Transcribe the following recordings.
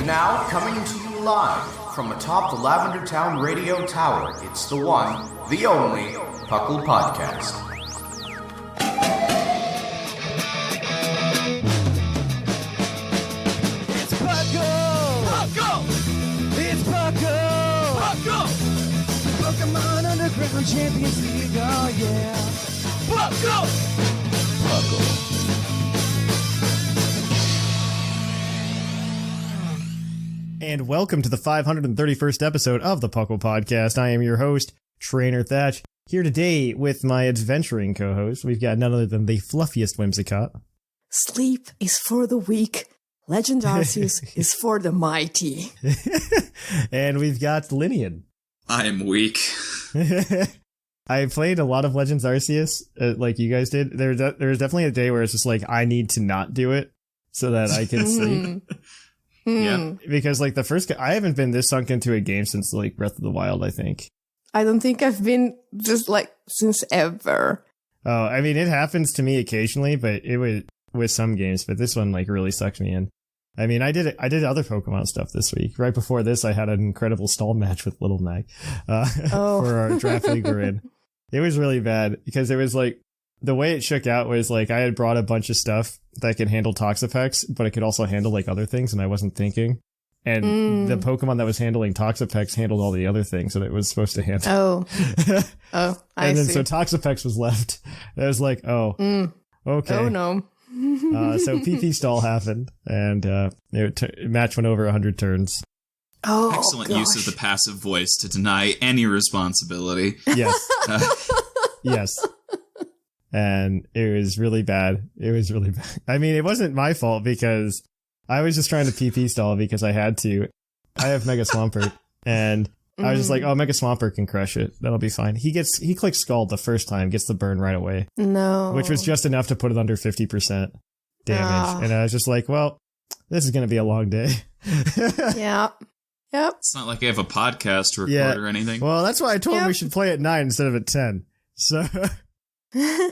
Now, coming to you live from atop the Lavender Town Radio Tower, it's the one, the only, PUCL Podcast. It's PUCL! PUCL! It's PUCL! PUCL! Pokemon Underground Champions League, oh yeah! PUCL! PUCL. And welcome to the 531st episode of the PUCL Podcast. I am your host, Trainer Thatch, here today with my adventuring co-host. We've got none other than the Fluffiest Whimsicott. Sleep is for the weak. Legends Arceus is for the mighty. And we've got Lynian. I am weak. I played a lot of Legends Arceus, like you guys did. There's definitely a day where it's just like, I need to not do it so that I can sleep. Yeah. Because like the first, I haven't been this sunk into a game since like Breath of the Wild, I think. I don't think I've been just like since ever. Oh, I mean, it happens to me occasionally, but it was with some games, but this one like really sucked me in. I mean, I did other Pokemon stuff this week. Right before this, I had an incredible stall match with Little Mag for our draft league we're in. It was really bad because it was like, the way it shook out was like I had brought a bunch of stuff that could handle Toxapex, but it could also handle like other things, and I wasn't thinking. And the Pokemon that was handling Toxapex handled all the other things that it was supposed to handle. I and then see. so Toxapex was left. And I was like, okay. Oh no. So PP stall happened, and match went over 100 turns. Oh, Excellent gosh. use of the passive voice to deny any responsibility. Yes. Yes. And it was really bad. I mean, it wasn't my fault because I was just trying to PP stall because I had to. I have Mega Swampert, and I was just like, oh, Mega Swampert can crush it. That'll be fine. He clicks Scald the first time, gets the burn right away. No. Which was just enough to put it under 50% damage. And I was just like, well, this is going to be a long day. Yeah. Yep. It's not like I have a podcast to record or anything. Well, that's why I told him we should play at 9 instead of at 10. So...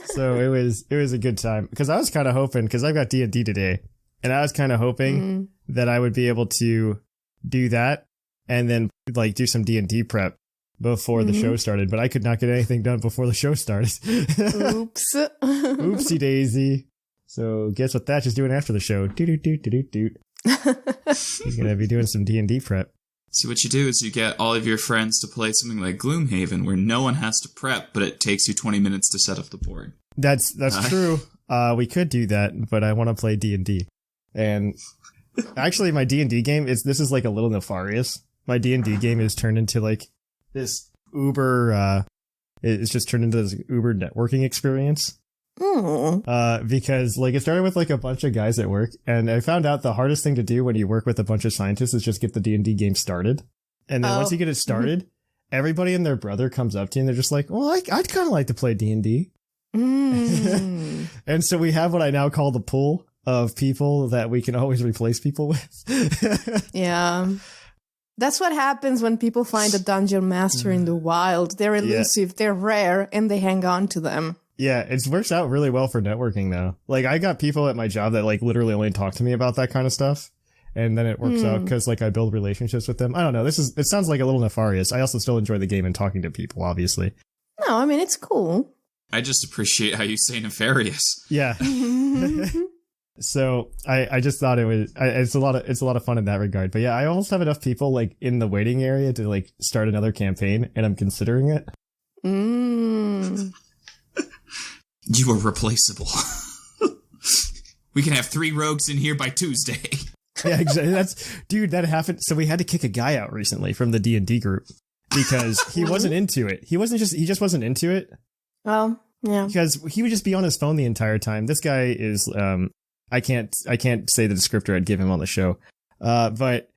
So it was a good time because I was kind of hoping, because I've got D&D today, and I was kind of hoping that I would be able to do that and then like do some D&D prep before the show started, but I could not get anything done before the show started. Oops. Oopsie daisy. So guess what Thatch is doing after the show? Doot. He's gonna be doing some D&D prep. So what you do is you get all of your friends to play something like Gloomhaven, where no one has to prep, but it takes you 20 minutes to set up the board. That's true. We could do that, but I want to play D&D. And actually, my D&D game this is like a little nefarious. My D&D game is turned into like this Uber. It's just turned into this Uber networking experience. Because like it started with like a bunch of guys at work, and I found out the hardest thing to do when you work with a bunch of scientists is just get the D&D game started. And then once you get it started, everybody and their brother comes up to you and they're just like, well, I'd kind of like to play D&D. And so we have what I now call the pool of people that we can always replace people with. Yeah. That's what happens when people find a dungeon master in the wild. They're elusive, they're rare, and they hang on to them. Yeah, it works out really well for networking though. Like I got people at my job that like literally only talk to me about that kind of stuff. And then it works out because like I build relationships with them. I don't know. It sounds like a little nefarious. I also still enjoy the game and talking to people, obviously. No, I mean, it's cool. I just appreciate how you say nefarious. Yeah. So I just thought it's a lot of fun in that regard. But yeah, I almost have enough people like in the waiting area to like start another campaign, and I'm considering it. You are replaceable. We can have 3 rogues in here by Tuesday. Yeah, exactly. That happened. So we had to kick a guy out recently from the D&D group because he wasn't into it. He just wasn't into it. Well, yeah. Because he would just be on his phone the entire time. This guy is, I can't say the descriptor I'd give him on the show. But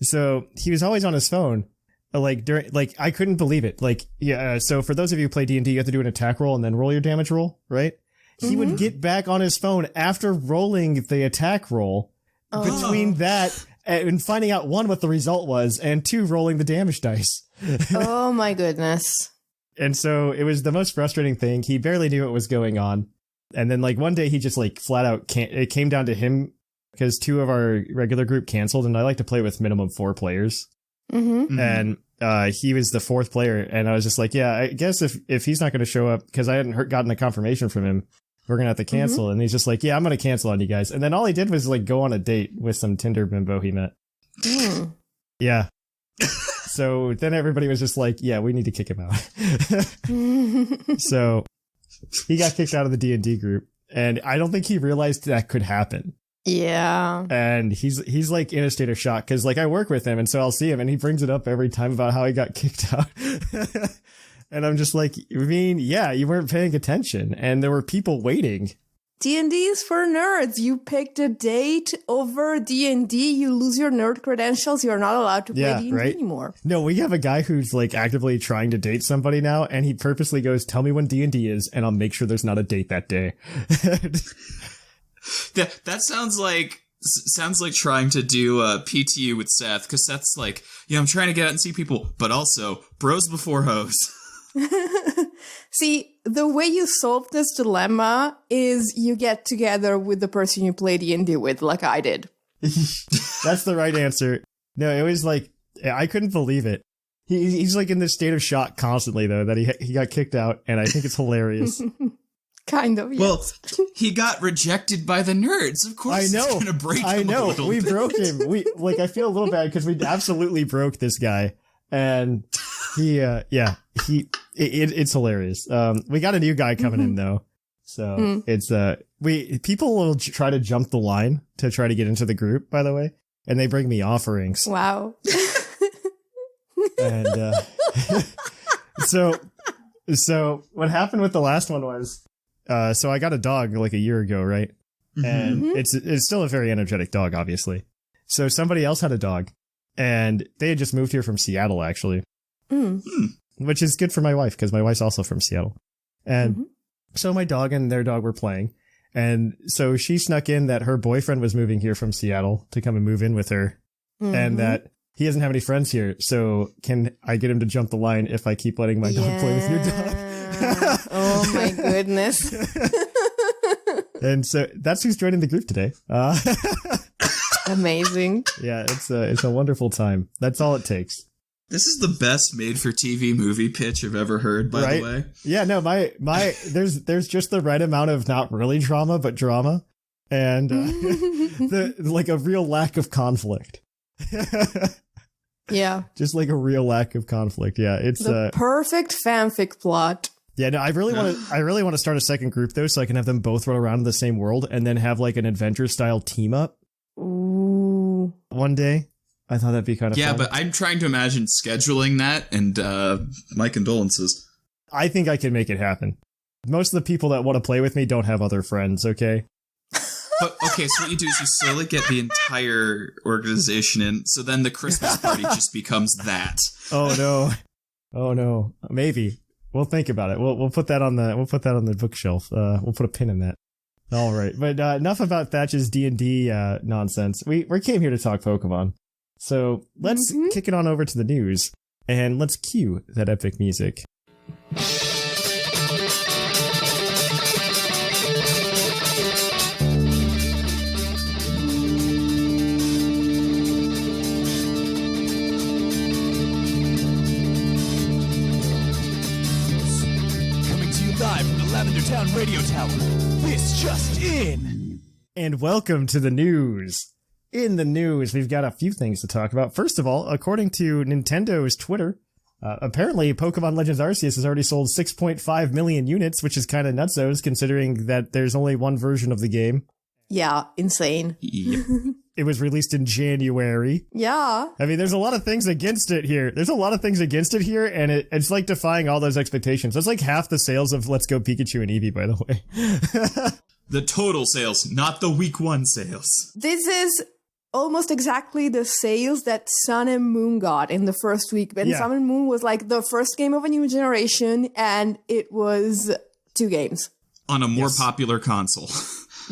so he was always on his phone. I couldn't believe it. So for those of you who play D&D, you have to do an attack roll and then roll your damage roll, right? He would get back on his phone after rolling the attack roll between that and finding out 1, what the result was, and 2, rolling the damage dice. Oh my goodness. And so it was the most frustrating thing. He barely knew what was going on. And then like one day he just like flat out it came down to him because 2 of our regular group canceled, and I like to play with minimum 4 players. Mm-hmm. And he was the 4th player, and I was just like, yeah, I guess if he's not going to show up, because I hadn't gotten a confirmation from him, we're going to have to cancel. And he's just like, yeah, I'm going to cancel on you guys. And then all he did was like go on a date with some Tinder bimbo he met. Mm. Yeah. So then everybody was just like, yeah, we need to kick him out. So he got kicked out of the D&D group, and I don't think he realized that could happen. Yeah. And he's like in a state of shock, because like I work with him, and so I'll see him and he brings it up every time about how he got kicked out. And I'm just like, I mean, yeah, you weren't paying attention and there were people waiting. D&D is for nerds. You picked a date over D&D, you lose your nerd credentials, you're not allowed to play D&D anymore. No, we have a guy who's like actively trying to date somebody now, and he purposely goes, tell me when D&D is and I'll make sure there's not a date that day. That sounds like trying to do PTU with Seth, because Seth's like, yeah, I'm trying to get out and see people, but also bros before hoes. See, the way you solve this dilemma is you get together with the person you play D&D with, like I did. That's the right answer. No, it was like, I couldn't believe it. He's like in this state of shock constantly, though, that he got kicked out, and I think it's hilarious. Kind of, yes. Well, he got rejected by the nerds. Of course, I know. It's gonna break him a little we bit. broke him. I feel a little bad because we absolutely broke this guy, and it's hilarious. We got a new guy coming in though, so it's people will try to jump the line to try to get into the group, by the way, and they bring me offerings. Wow. And so what happened with the last one was. So I got a dog like a year ago, right? And it's still a very energetic dog, obviously. So somebody else had a dog, and they had just moved here from Seattle, actually, which is good for my wife because my wife's also from Seattle. And so my dog and their dog were playing, and so she snuck in that her boyfriend was moving here from Seattle to come and move in with her, and that he doesn't have any friends here. So can I get him to jump the line if I keep letting my dog play with your dog? Oh my goodness. And so that's who's joining the group today. Amazing. Yeah, it's a wonderful time. That's all it takes. This is the best made-for-TV movie pitch I've ever heard, by the way. Yeah, no, my there's just the right amount of not really drama, but drama, and like a real lack of conflict. Yeah. Just like a real lack of conflict. Yeah, it's the perfect fanfic plot. Yeah, no, I really want to start a second group though, so I can have them both run around in the same world and then have like an adventure style team up. Ooh. One day. I thought that'd be kind of fun. Yeah, but I'm trying to imagine scheduling that, and my condolences. I think I can make it happen. Most of the people that want to play with me don't have other friends, okay? But, okay, so what you do is you slowly get the entire organization in, so then the Christmas party just becomes that. Oh no. Maybe. We'll think about it. We'll put that on the bookshelf. We'll put a pin in that. All right. But enough about Thatch's D&D nonsense. We came here to talk Pokemon. So let's kick it on over to the news, and let's cue that epic music. Live from the Lavender Town Radio Tower. This just in. And welcome to the news. In the news, we've got a few things to talk about. First of all, according to Nintendo's Twitter, apparently Pokemon Legends Arceus has already sold 6.5 million units, which is kind of nutsos considering that there's only one version of the game. Yeah, insane. Yep. It was released in January. Yeah. I mean, there's a lot of things against it here. And it's like defying all those expectations. That's like half the sales of Let's Go Pikachu and Eevee, by the way. The total sales, not the week one sales. This is almost exactly the sales that Sun and Moon got in the first week. And Sun and Moon was like the first game of a new generation, and it was 2 games. On a more popular console.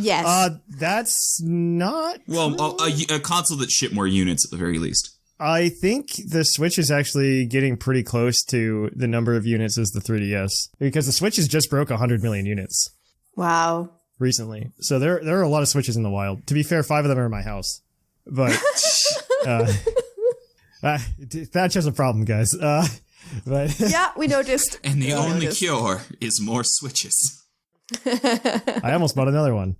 Yes. That's not well, a console that shipped more units at the very least. I think the Switch is actually getting pretty close to the number of units as the 3DS, because the Switch has just broke 100 million units. Wow. recently. So there are a lot of Switches in the wild. To be fair, 5 of them are in my house. But Thatch has a problem, guys. But Yeah, we noticed. And the only cure is more Switches. I almost bought another one.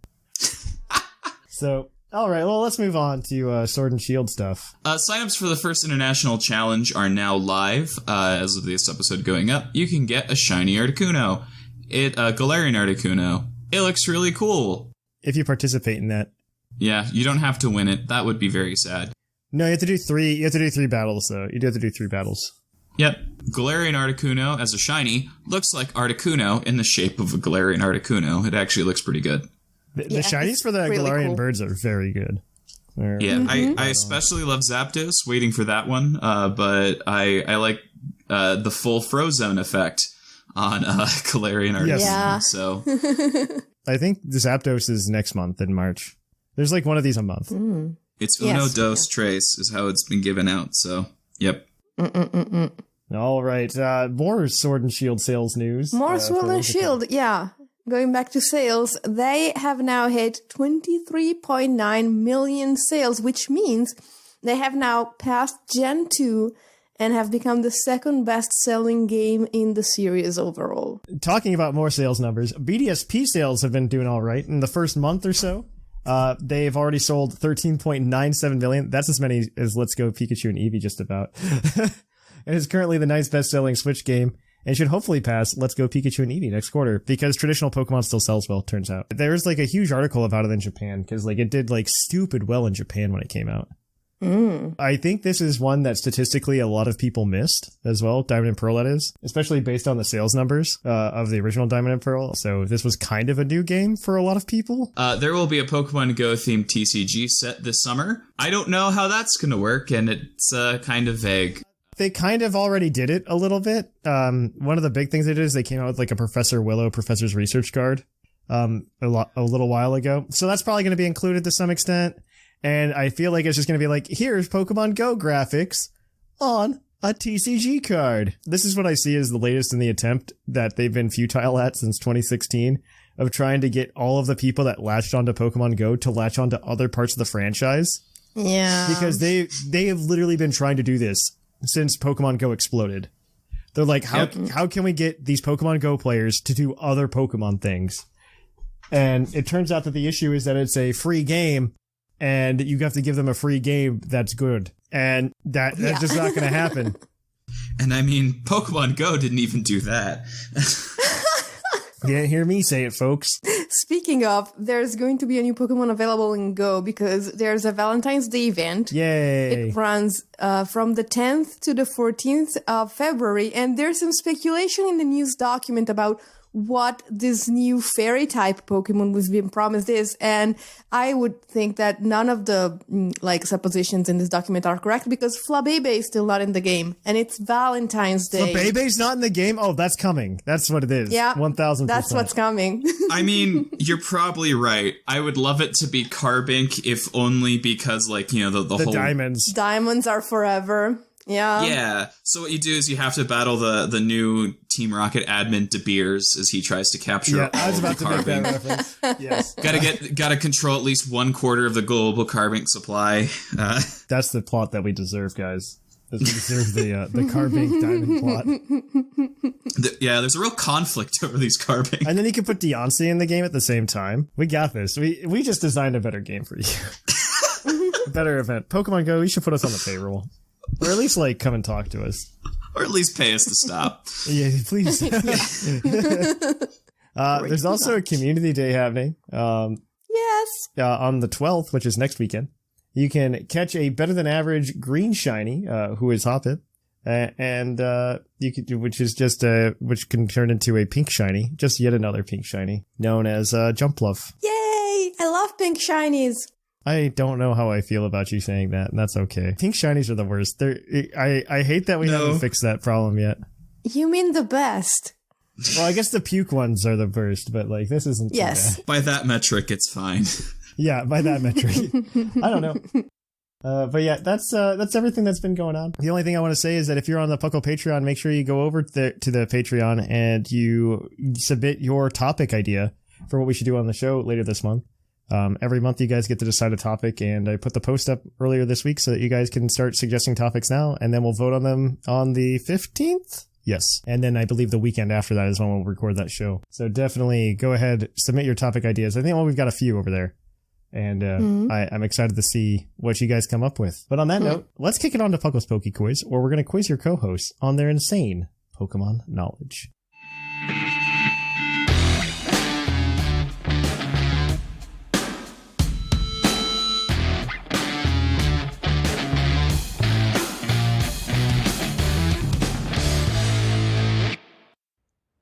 So, all right, well, let's move on to Sword and Shield stuff. Signups for the first international challenge are now live. As of this episode going up, you can get a shiny Articuno. A Galarian Articuno. It looks really cool. If you participate in that. Yeah, you don't have to win it. That would be very sad. No, you have to do 3. You have to do 3 battles, though. You do have to do 3 battles. Yep. Galarian Articuno as a shiny looks like Articuno in the shape of a Galarian Articuno. It actually looks pretty good. The shinies for the really Galarian cool. birds are very good. I especially love Zapdos, waiting for that one, but I like the full Frozone effect on Galarian Articuno. Yes. Yeah. So I think the Zapdos is next month in March. There's like one of these a month. it's Uno Yes. Dos Tres is how it's been given out. So, yep. All right, more Sword and Shield sales news. More Sword for and Whimsicott. Shield, yeah. Going back to sales, they have now hit 23.9 million sales, which means they have now passed Gen 2 and have become the second best-selling game in the series overall. Talking about more sales numbers, BDSP sales have been doing all right in the first month or so. They've already sold 13.97 million. That's as many as Let's Go Pikachu and Eevee just about. It is currently the 9th best-selling Switch game and should hopefully pass Let's Go Pikachu and Eevee next quarter because traditional Pokemon still sells well, turns out. There's like a huge article about it in Japan because like it did like stupid well in Japan when it came out. I think this is one that statistically a lot of people missed as well, Diamond and Pearl that is, especially based on the sales numbers of the original Diamond and Pearl. So this was kind of a new game for a lot of people. There will be a Pokemon Go themed TCG set this summer. I don't know how that's going to work, and it's kind of vague. They kind of already did it a little bit. One of the big things they did is they came out with like a Professor Willow Professor's Research Card a little while ago. So that's probably going to be included to some extent. And I feel like it's just going to be like, here's Pokemon Go graphics on a TCG card. This is what I see as the latest in the attempt that they've been futile at since 2016 of trying to get all of the people that latched onto Pokemon Go to latch onto other parts of the franchise. Yeah. Because they have literally been trying to do this since Pokemon Go exploded. They're like, how can we get these Pokemon Go players to do other Pokemon things? And it turns out that the issue is that it's a free game and you have to give them a free game that's good. And that's just not going to happen. And I mean, Pokemon Go didn't even do that. You didn't hear me say it, folks. Speaking of, there's going to be a new Pokemon available in Go because there's a Valentine's Day event. Yay. It runs from the 10th to the 14th of February, and there's some speculation in the news document about what this new fairy type Pokemon was being promised is, and I would think that none of the suppositions in this document are correct because Flabébé is still not in the game, and it's Valentine's Day. Flabébe's not in the game? Oh, that's coming. That's what it is. Yeah, 1,000%. That's what's coming. I mean, you're probably right. I would love it to be Carbink, if only because, the whole... diamonds. Diamonds are forever. Yeah. Yeah. So what you do is you have to battle the new Team Rocket admin De Beers as he tries to capture. Yeah, I was about to make that Carbink. reference. Yes. Gotta control at least 1/4 of the global Carbink supply. That's the plot that we deserve, guys. We deserve the Carbink diamond plot. There's a real conflict over these Carbink. And then you can put Deontay in the game at the same time. We got this. We just designed a better game for you. A better event. Pokemon Go, you should put us on the payroll. Or at least, come and talk to us. Or at least pay us to stop. Yeah, please. There's also a community day happening. Yes. On the 12th, which is next weekend. You can catch a better than average green shiny, who is Hoppip. And you could do, which can turn into a pink shiny, just yet another pink shiny, known as Jumpluff. Yay! I love pink shinies. I don't know how I feel about you saying that, and that's okay. Pink shinies are the worst. I hate that we haven't fixed that problem yet. You mean the best? Well, I guess the puke ones are the worst, but this isn't too bad. By that metric, it's fine. Yeah, by that metric. I don't know. But yeah, that's everything that's been going on. The only thing I want to say is that if you're on the PUCL Patreon, make sure you go over to the Patreon and you submit your topic idea for what we should do on the show later this month. Every month you guys get to decide a topic, and I put the post up earlier this week so that you guys can start suggesting topics now, and then we'll vote on them on the 15th. Yes. And then I believe the weekend after that is when we'll record that show. So definitely go ahead, submit your topic ideas. I think we've got a few over there. And I'm excited to see what you guys come up with. But on that note, let's kick it on to Puckle's Poke Quiz, where we're going to quiz your co-hosts on their insane Pokemon knowledge.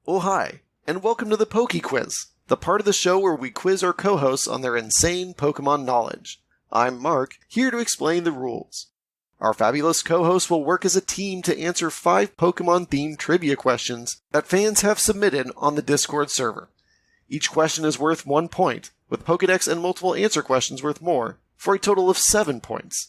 Oh hi, and welcome to the Poke Quiz, the part of the show where we quiz our co-hosts on their insane Pokemon knowledge. I'm Mark, here to explain the rules. Our fabulous co-hosts will work as a team to answer 5 Pokemon-themed trivia questions that fans have submitted on the Discord server. Each question is worth 1 point, with Pokedex and multiple answer questions worth more, for a total of 7 points.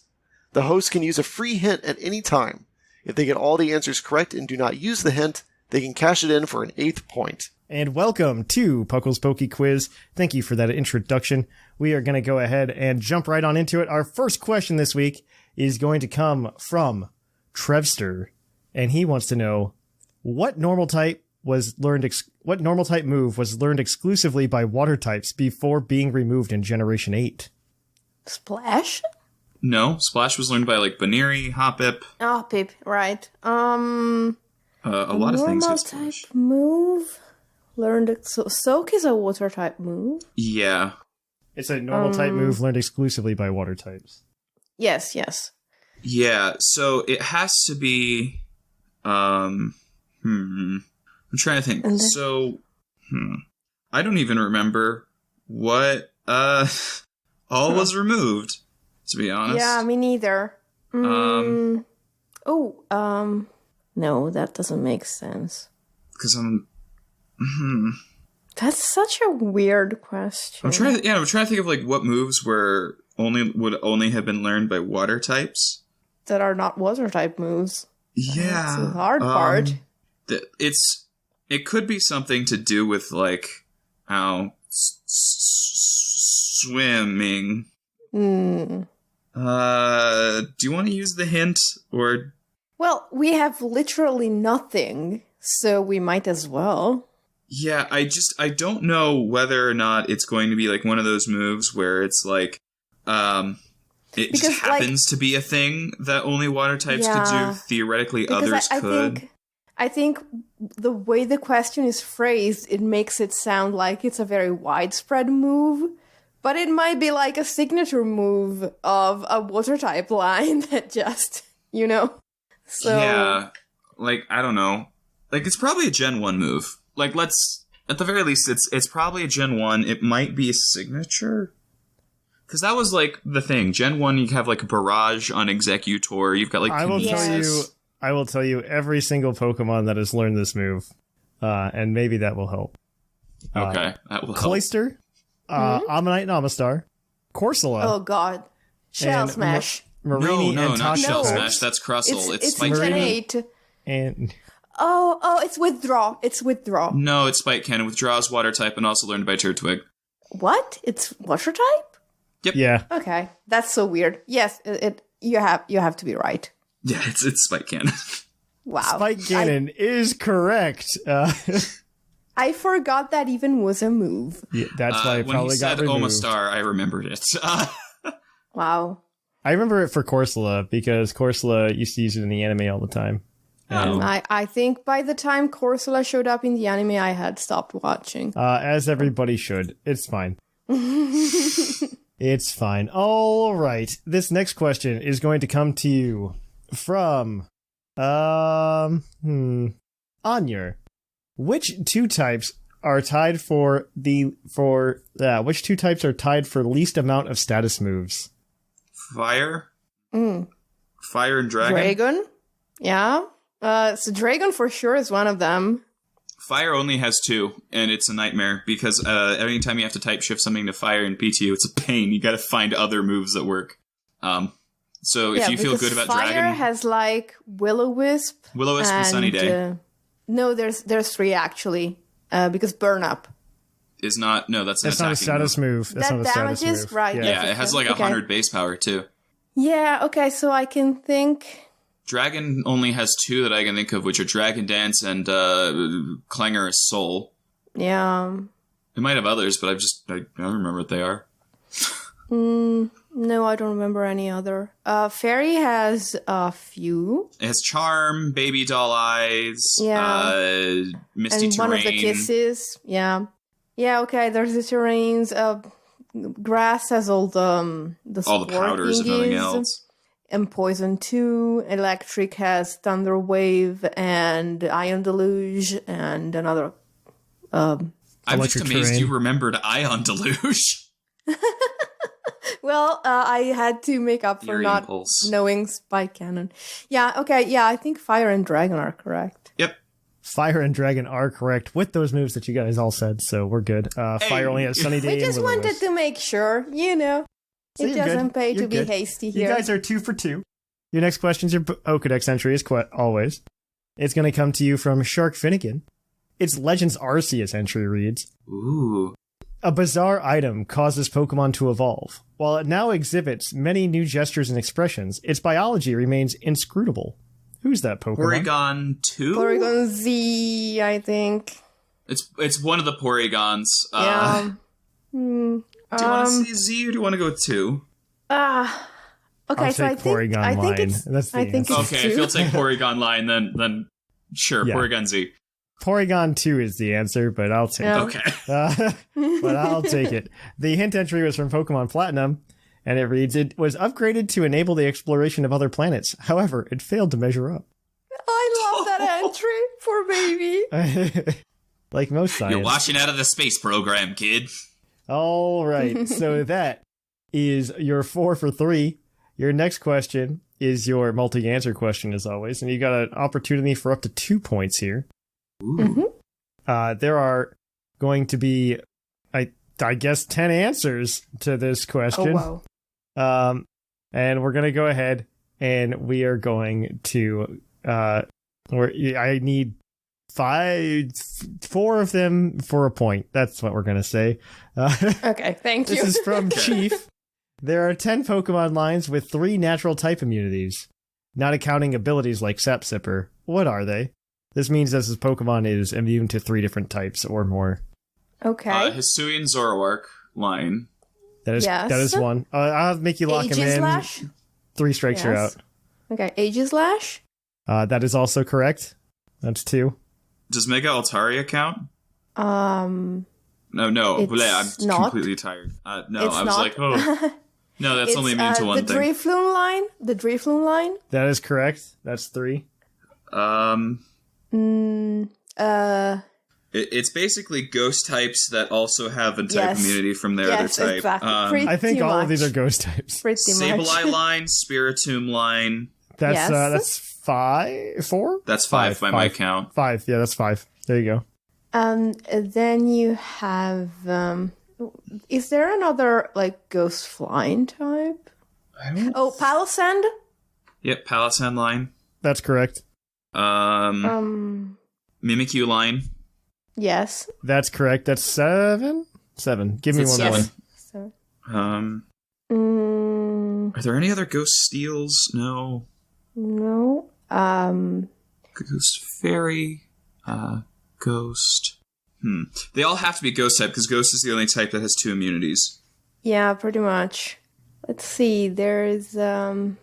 The host can use a free hint at any time. If they get all the answers correct and do not use the hint, they can cash it in for an 8th point. And welcome to Puckle's Poke Quiz. Thank you for that introduction. We are going to go ahead and jump right on into it. Our first question this week is going to come from Trevster, and he wants to know what normal type move was learned exclusively by water types before being removed in Generation 8. Splash? No, Splash was learned by like Baneri, Hoppip. Hoppip, right. A lot of things. Normal type move. Learned. Soak is a water type move. Yeah. It's a normal type move learned exclusively by water types. Yes. Yeah, so it has to be. I'm trying to think. I don't even remember what all was removed, to be honest. Yeah, me neither. No, that doesn't make sense. Because That's such a weird question. I'm trying to think of like what moves would only have been learned by water types that are not water type moves. Yeah, that's the hard part. It could be something to do with like swimming. Do you want to use the hint or? Well, we have literally nothing, so we might as well. Yeah, I don't know whether or not it's going to be like one of those moves where it's like, it just happens to be a thing that only water types could do. Theoretically, others could. I think the way the question is phrased, it makes it sound like it's a very widespread move, but it might be like a signature move of a water type line that just, So yeah, like I don't know, like it's probably a Gen 1 move. Like at the very least, it's probably a Gen 1. It might be a signature, because that was like the thing. Gen 1, you have like a barrage on Executor. You've got like I will tell you every single Pokemon that has learned this move, and maybe that will help. Okay, that will help. Cloyster, Ammonite and Amistar, Corsola. Oh God, Shell Smash. Marini and not Tasha. Shell Smash. That's Crustle. It's Spike Gen Cannon. 8. And it's Withdraw. It's Withdraw. No, it's Spike Cannon. Withdraws water type and also learned by Turtwig. What? It's water type? Yep. Yeah. Okay, that's so weird. Yes, you have to be right. Yeah, it's Spike Cannon. Wow. Spike Cannon is correct. I forgot that even was a move. Yeah, that's why it probably got removed. When he said Omastar, I remembered it. Wow. I remember it for Corsola because Corsola used to use it in the anime all the time. I think by the time Corsola showed up in the anime, I had stopped watching. As everybody should. It's fine. It's fine. All right. This next question is going to come to you from Anya. Which two types are tied for least amount of status moves? Fire? Fire and Dragon? Dragon? Yeah. So Dragon for sure is one of them. Fire only has 2, and it's a nightmare, because anytime you have to type shift something to Fire in PTU, it's a pain. You gotta find other moves that work. So if you feel good about Fire Dragon... has like Will-O-Wisp. Will-O-Wisp and Sunny Day. No, there's 3 actually, because Burn Up. is not. No, that's an That's not a attacking status move. That's That not a status damages? move. Right, Yeah. that's Yeah, it has like Okay. 100 base power too. Yeah, okay, so I can think... Dragon only has 2 that I can think of, which are Dragon Dance and Clangorous Soul. Yeah. It might have others, but I don't remember what they are. No, I don't remember any other. Fairy has a few. It has Charm, Baby Doll Eyes, Misty And Terrain. one of the kisses. Yeah. Yeah, okay, there's the terrains. Grass has all the All the powders, if nothing else. And Poison 2. Electric has Thunder Wave and Ion Deluge and another... I'm just Electric amazed Terrain. you remembered Ion Deluge. Well, I had to make up for Eerie not Impulse. knowing Spike Cannon. Yeah, okay, yeah, I think Fire and Dragon are correct. Yep. Fire and Dragon are correct with those moves that you guys all said, so we're good. Fire only has Sunny Day We and just wanted Will-O-Wisp. to make sure, So it you're doesn't good. pay You're to be good. hasty You here. guys are 2 for 2. Your next question's your Pokedex entry, is always. It's going to come to you from Shark Finnegan. Its Legends Arceus entry reads, Ooh. a bizarre item causes Pokemon to evolve. While it now exhibits many new gestures and expressions, its biology remains inscrutable. Who's that Pokemon? Porygon 2? Porygon Z, I think. It's one of the Porygons. Yeah. Do you want to say Z or do you want to go with 2? Okay, I'll so I take think Porygon I think line. it's That's the I think answer. it's Okay, if 2. you'll take Porygon line, then sure, Yeah. Porygon Z. Porygon 2 is the answer, but I'll take Yeah. Okay. but I'll take it. The hint entry was from Pokemon Platinum, and it reads, it was upgraded to enable the exploration of other planets. However, it failed to measure up. I love that entry for baby. Like most science. You're watching out of the space program, kid. All right, so that is your 4 for 3. Your next question is your multi-answer question, as always, and you got an opportunity for up to 2 points here. Ooh. There are going to be, I guess, 10 answers to this Oh question. wow. And we're going to go ahead and we are going to, I need 4 of them for a point. That's what we're going to say. Okay, thank you. This is from Chief. There are 10 Pokemon lines with 3 natural type immunities, not accounting abilities like Sap Sipper. What are they? This means that this Pokemon is immune to 3 different types or more. Okay. Hisuian Zoroark line. That is Yes. that is one. I'll make you lock him in. Aegislash? 3 strikes are out. Yes. Okay, Aegislash? That is also correct. That's 2. Does Mega Altaria count? Um, No, It's I'm not. completely tired. No, it's I was not. like, oh. No, that's only immune to one the thing. Drifloon line? The Drifloon line? That is correct. That's 3. It's basically ghost types that also have a type Yes. immunity from their Yes, other type. exactly. Pretty I think all of much. these are ghost types. Pretty Sableye much. line, Spiritomb line. That's Yes. that's 5, 4. That's 5 by my count. 5. Yeah, that's 5. There you go. Then you have, is there another, like, ghost flying type? Oh, Palisand? Yep, Palisand line. That's correct. Mimikyu line. Yes. That's correct. That's 7. 7. Give me It's one more. 7. So, Are there any other ghost steals? No. no. Ghost fairy. Ghost. They all have to be ghost type because ghost is the only type that has 2 immunities. Yeah, pretty much. Let's see. There's, and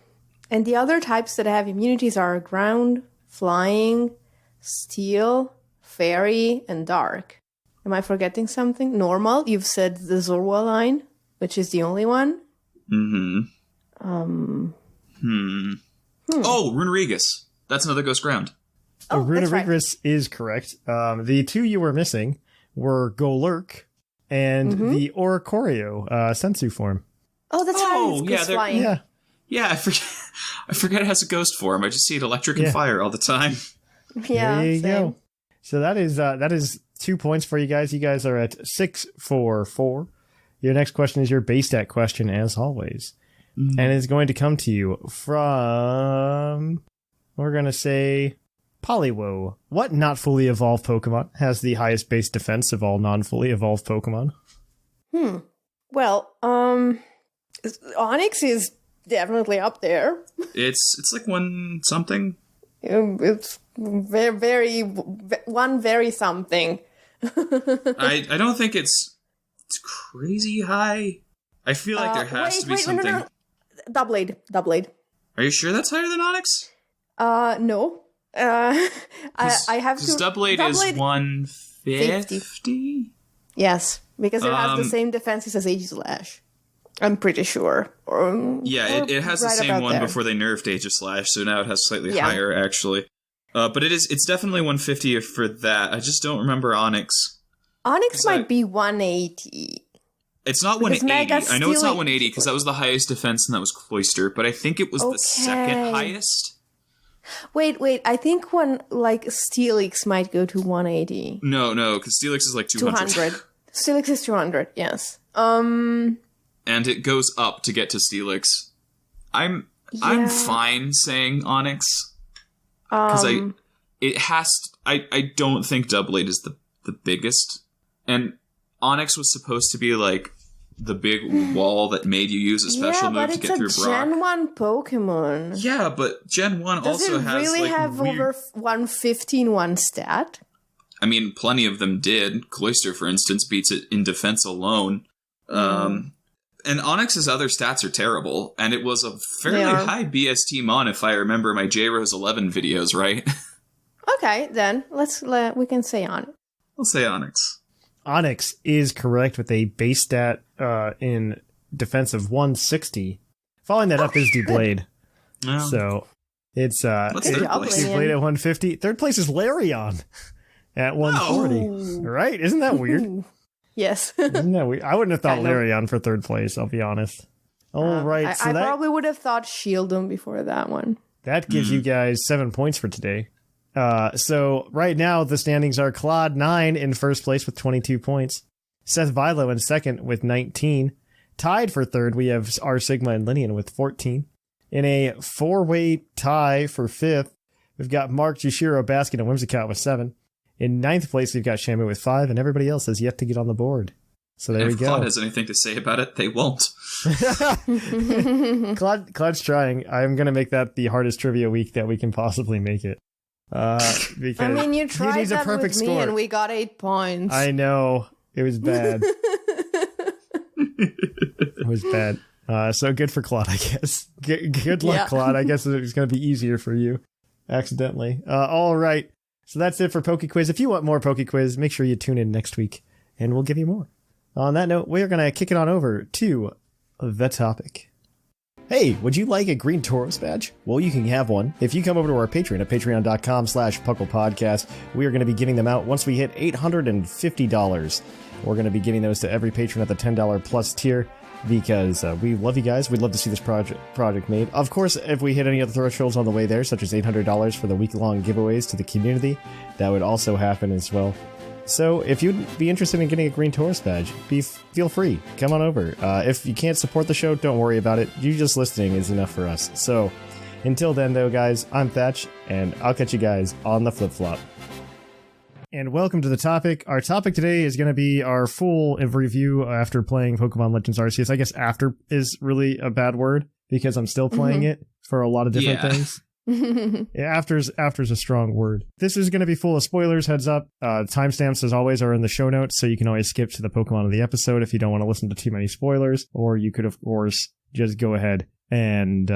the other types that have immunities are ground, flying, steel, fairy, and dark. Am I forgetting something? Normal. You've said the Zorua line, which is the only one. Oh, Runerigus. That's another ghost ground. Oh, that's right. Runerigus is correct. The 2 you were missing were Golurk and the Oricorio Sensu form. Oh, that's Oh, right. yeah, It's they're- flying. Yeah. Yeah, I forget. I forget it has a ghost form. I just see it electric and Yeah. fire all the time. Yeah, There you same. go. So that is 2 points for you guys. You guys are at 6 for 4. Your next question is your base stat question, as always. And it's going to come to you from, we're going to say, Poliwhoa. What not fully evolved Pokemon has the highest base defense of all non-fully evolved Pokemon? Well, Onyx is definitely up there. It's like one something. It's very something. I don't think it's crazy high. I feel like there has to be something. No. Doublade. Are you sure that's higher than Onyx? No. I have to. Doublade is 150. Yes, because it has the same defenses as Aegislash. I'm pretty sure. It has the right same one there. before they nerfed Aegislash, so now it has slightly higher, actually. But it's definitely 150 for that. I just don't remember Onyx. Onyx might be 180. It's not Because 180. I know it's not Steelix- 180 because that was the highest defense and that was Cloyster, but I think it was the second highest. Wait. I think one like Steelix might go to 180. No, because Steelix is like 200. 200. Steelix is 200. Yes. And it goes up to get to Steelix. I'm fine saying Onyx because I don't think Doublade is the biggest, and Onyx was supposed to be like the big wall that made you use a special move to get through Brock. Gen 1 Pokemon. Yeah, but Gen 1 Does also it has really like have weird... over 150 in one stat? I mean, plenty of them did. Cloyster, for instance, beats it in defense alone. And Onyx's other stats are terrible, and it was a fairly high BST mon if I remember my J-Rose 11 videos, right? Okay, then we can say on it. I'll say Onyx. Onyx is correct with a base stat in defense of 160. Following that up is Doublade. Well, So it's what's it's third place? Doublade at 150. Third place is Larion at 140. Right? Isn't that weird? Yes. Isn't that weird? I wouldn't have thought Kind of. Larion for third place, I'll be honest. All right, I probably would have thought Shieldon before that one. that gives you guys 7 points for today. So right now the standings are Claude 9 in first place with 22 points. Seth Vilo in second with 19. Tied for third, we have R Sigma and Lynian with 14. In a 4-way tie for fifth, we've got Mark, Jushiro, Baskin, and Whimsicott with 7. In ninth place, we've got Shamu with 5, and everybody else has yet to get on the board. So there we If go. Claude has anything to say about it, they won't. Claude's trying. I'm going to make that the hardest trivia week that we can possibly make it. Because I mean, you he tried needs a that perfect with me score. and we got 8 points. I know. It was bad. It was bad. So good for Claude, I guess. Good luck, Yeah. Claude. I guess it's going to be easier for you. Accidentally. All right. So that's it for Poke Quiz. If you want more Poke Quiz, make sure you tune in next week, and we'll give you more. On that note, we're going to kick it on over to the topic. Hey, would you like a green Tauros badge? Well, you can have one. If you come over to our Patreon at patreon.com/puclpodcast, we are going to be giving them out once we hit $850. We're going to be giving those to every patron at the $10 plus tier because we love you guys. We'd love to see this project made. Of course, if we hit any other thresholds on the way there, such as $800 for the week-long giveaways to the community, that would also happen as well. So if you'd be interested in getting a green Tauros badge, feel free. Come on over. If you can't support the show, don't worry about it. You just listening is enough for us. So until then, though, guys, I'm Thatch, and I'll catch you guys on the flip-flop. And welcome to the topic. Our topic today is going to be our full review after playing Pokemon Legends Arceus. I guess after is really a bad word because I'm still playing it for a lot of different things. Yeah, after's a strong word. This is going to be full of spoilers, heads up. Timestamps, as always, are in the show notes, so you can always skip to the Pokemon of the episode if you don't want to listen to too many spoilers, or you could, of course, just go ahead and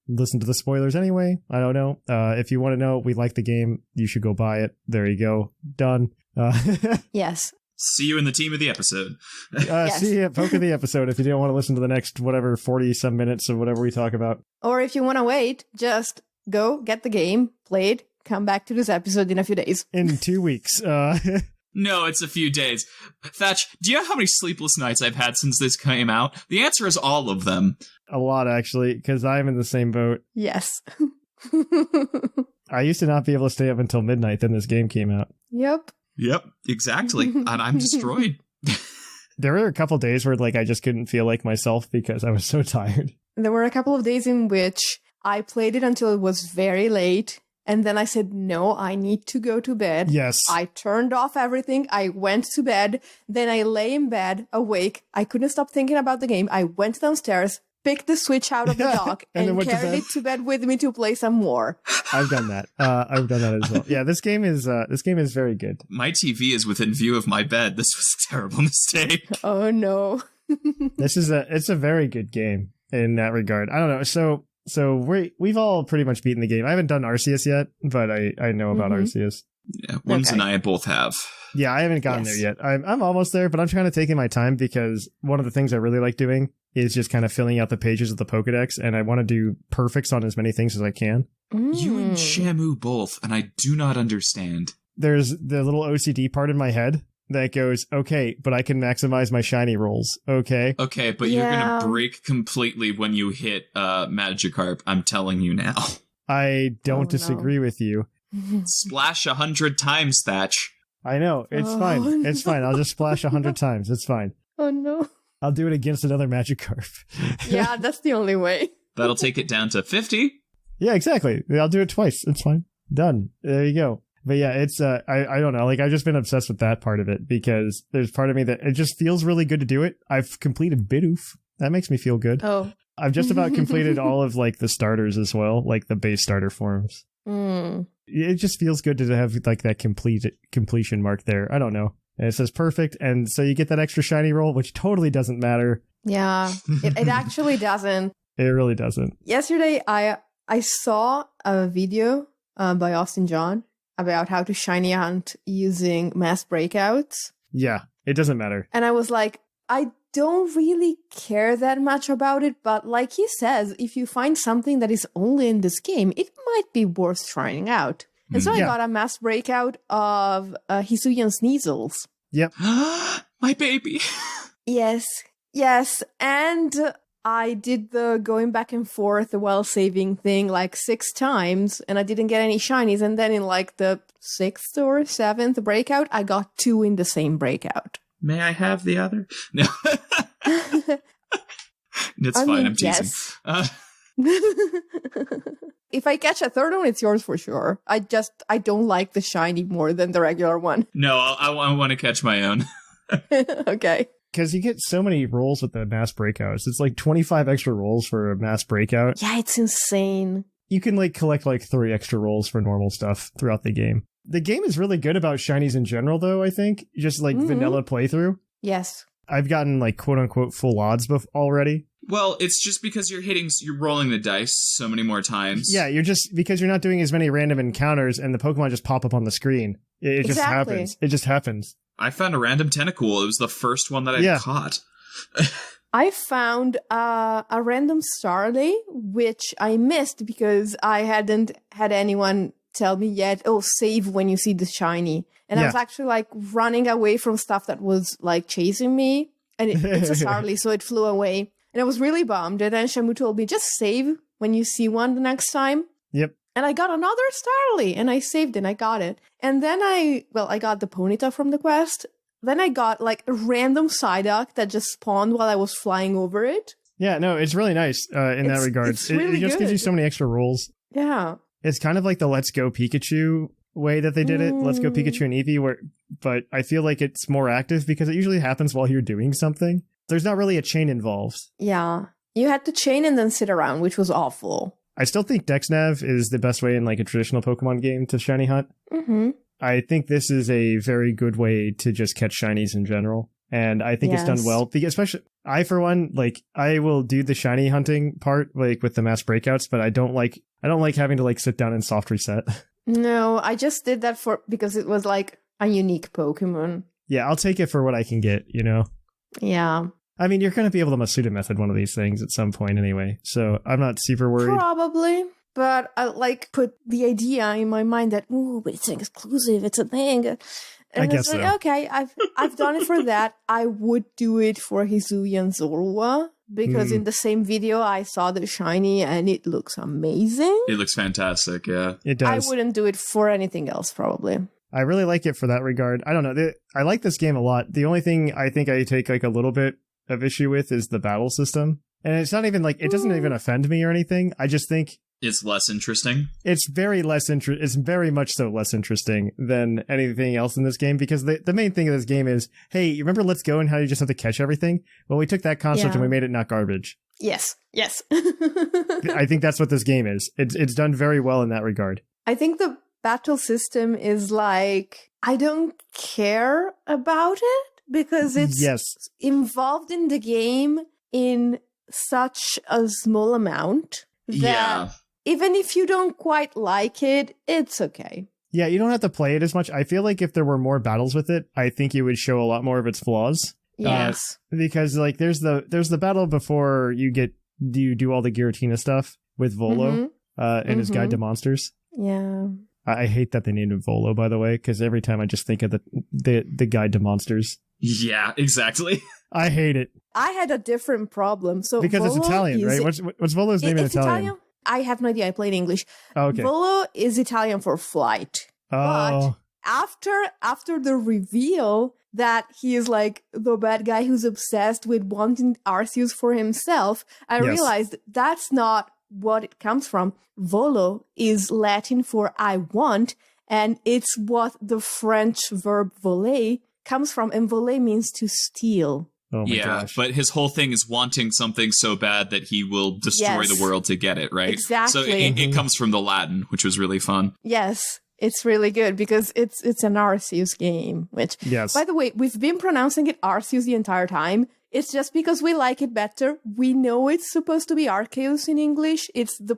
listen to the spoilers anyway. I don't know. If you want to know, we like the game, you should go buy it. There you go. Done. Yes. See you in the team of the episode. See you at Poke of the episode if you don't want to listen to the next, 40-some minutes of whatever we talk about. Or if you want to wait, just go get the game, play it, come back to this episode in a few days. In 2 weeks. No, it's a few days. Thatch, do you know how many sleepless nights I've had since this came out? The answer is all of them. A lot, actually, because I'm in the same boat. Yes. I used to not be able to stay up until midnight, then this game came out. Yep. Yep, exactly. And I'm destroyed. There were a couple days where I just couldn't feel like myself because I was so tired. There were a couple of days in which I played it until it was very late, And then I said, no, I need to go to bed. Yes. I turned off everything. I went to bed. Then I lay in bed, awake. I couldn't stop thinking about the game. I went downstairs, picked the Switch out of the dock, and and carried it to bed with me to play some more. I've done that. I've done that as well. Yeah, this game is very good. My TV is within view of my bed. This was a terrible mistake. Oh no. It's a very good game in that regard. I don't know. So we've all pretty much beaten the game. I haven't done Arceus yet, but I know about Arceus. Yeah, Wims and I both have. Yeah, I haven't gotten there yet. I'm almost there, but I'm trying to take in my time because one of the things I really like doing is just kind of filling out the pages of the Pokedex, and I want to do perfects on as many things as I can. You and Shamu both, and I do not understand. There's the little OCD part in my head that goes, okay, but I can maximize my shiny rolls. Okay, but you're going to break completely when you hit Magikarp. I'm telling you now. I don't disagree with you. Splash 100 times, Thatch. I know. It's fine. It's fine. I'll just splash 100 times. It's fine. Oh no. I'll do it against another Magikarp. Yeah, that's the only way. That'll take it down to 50. Yeah, exactly. I'll do it twice. It's fine. Done. There you go. But yeah, it's, I don't know. Like, I've just been obsessed with that part of it because there's part of me that it just feels really good to do it. I've completed Bidoof. That makes me feel good. Oh. I've just about completed all of, like, the starters as well, like the base starter forms. It just feels good to have, like, that completion mark there. I don't know. And it says perfect, and so you get that extra shiny roll, which totally doesn't matter. Yeah, it actually doesn't. It really doesn't. Yesterday, I saw a video by Austin John about how to shiny hunt using mass breakouts. Yeah, it doesn't matter. And I was like, I don't really care that much about it, but like he says, if you find something that is only in this game, it might be worth trying out. And so I got a mass breakout of Hisuian Sneasels. Yep. My baby. Yes. And I did the going back and forth while saving thing like 6 times, and I didn't get any shinies. And then in like the 6th or 7th breakout, I got 2 in the same breakout. May I have the other? No. It's fine. I'm teasing. Yes. If I catch a third one, it's yours for sure. I don't like the shiny more than the regular one. No, I want to catch my own. Okay. Because you get so many rolls with the mass breakouts. It's like 25 extra rolls for a mass breakout. Yeah, it's insane. You can like collect like 3 extra rolls for normal stuff throughout the game. The game is really good about shinies in general, though, I think. Just like vanilla playthrough. Yes. I've gotten like quote unquote full odds already. Well, it's just because you're rolling the dice so many more times. Yeah, because you're not doing as many random encounters and the Pokemon just pop up on the screen. It just happens. It just happens. I found a random Tentacool. It was the first one that I caught. I found a random Starly, which I missed because I hadn't had anyone tell me yet, save when you see the shiny. And I was actually like running away from stuff that was like chasing me. And it's a Starly, so it flew away. And I was really bummed. And then Shamu told me, just save when you see one the next time. Yep. And I got another Starly, and I saved it, and I got it. And then I got the Ponyta from the quest. Then I got like a random Psyduck that just spawned while I was flying over it. Yeah, no, it's really nice in that regard. It's really it just gives you so many extra rolls. Yeah. It's kind of like the Let's Go Pikachu way that they did it. Let's Go Pikachu and Eevee, but I feel like it's more active because it usually happens while you're doing something. There's not really a chain involved. Yeah. You had to chain and then sit around, which was awful. I still think DexNav is the best way in like a traditional Pokemon game to shiny hunt. Mm-hmm. I think this is a very good way to just catch shinies in general. And I think it's done well. Because especially, I for one, like, I will do the shiny hunting part, like with the mass breakouts, but I don't like having to like sit down and soft reset. No, I just did that because it was like a unique Pokemon. Yeah, I'll take it for what I can get, you know? Yeah. I mean, you're going to be able to Masuda method one of these things at some point anyway, so I'm not super worried. Probably. But I like put the idea in my mind that, but it's an exclusive, it's a thing. And I guess like, so. Okay, I've done it for that. I would do it for Hisuian Zorua, because in the same video I saw the shiny and it looks amazing. It looks fantastic, yeah. It does. I wouldn't do it for anything else, probably. I really like it for that regard. I don't know. I like this game a lot. The only thing I think I take like a little bit of issue with is the battle system. And it's not even like, it doesn't even offend me or anything. I just think It's less interesting. It's very much so less interesting than anything else in this game, because the main thing of this game is, hey, you remember Let's Go and how you just have to catch everything? Well, we took that concept and we made it not garbage. Yes. I think that's what this game is. It's done very well in that regard. I think the battle system is like, I don't care about it because it's involved in the game in such a small amount that even if you don't quite like it, it's okay. Yeah, you don't have to play it as much. I feel like if there were more battles with it, I think it would show a lot more of its flaws. Yes. Because like there's the battle before you do all the Giratina stuff with Volo and his guide to monsters. Yeah. I hate that they named him Volo, by the way, because every time I just think of the guide to monsters. Yeah, exactly. I hate it. I had a different problem. So because Volo it's Italian, right? What's Volo's name in Italian? I have no idea. I played English. Oh, okay. Volo is Italian for flight. Oh. But after the reveal that he is like the bad guy who's obsessed with wanting Arceus for himself, I realized that's not what it comes from. Volo is Latin for I want, and it's what the French verb voler comes from, and voler means to steal. Oh my gosh. But his whole thing is wanting something so bad that he will destroy the world to get it, right? Exactly. So it comes from the Latin, which was really fun. Yes, it's really good because it's an Arceus game, which, by the way, we've been pronouncing it Arceus the entire time. It's just because we like it better. We know it's supposed to be Arceus in English. It's the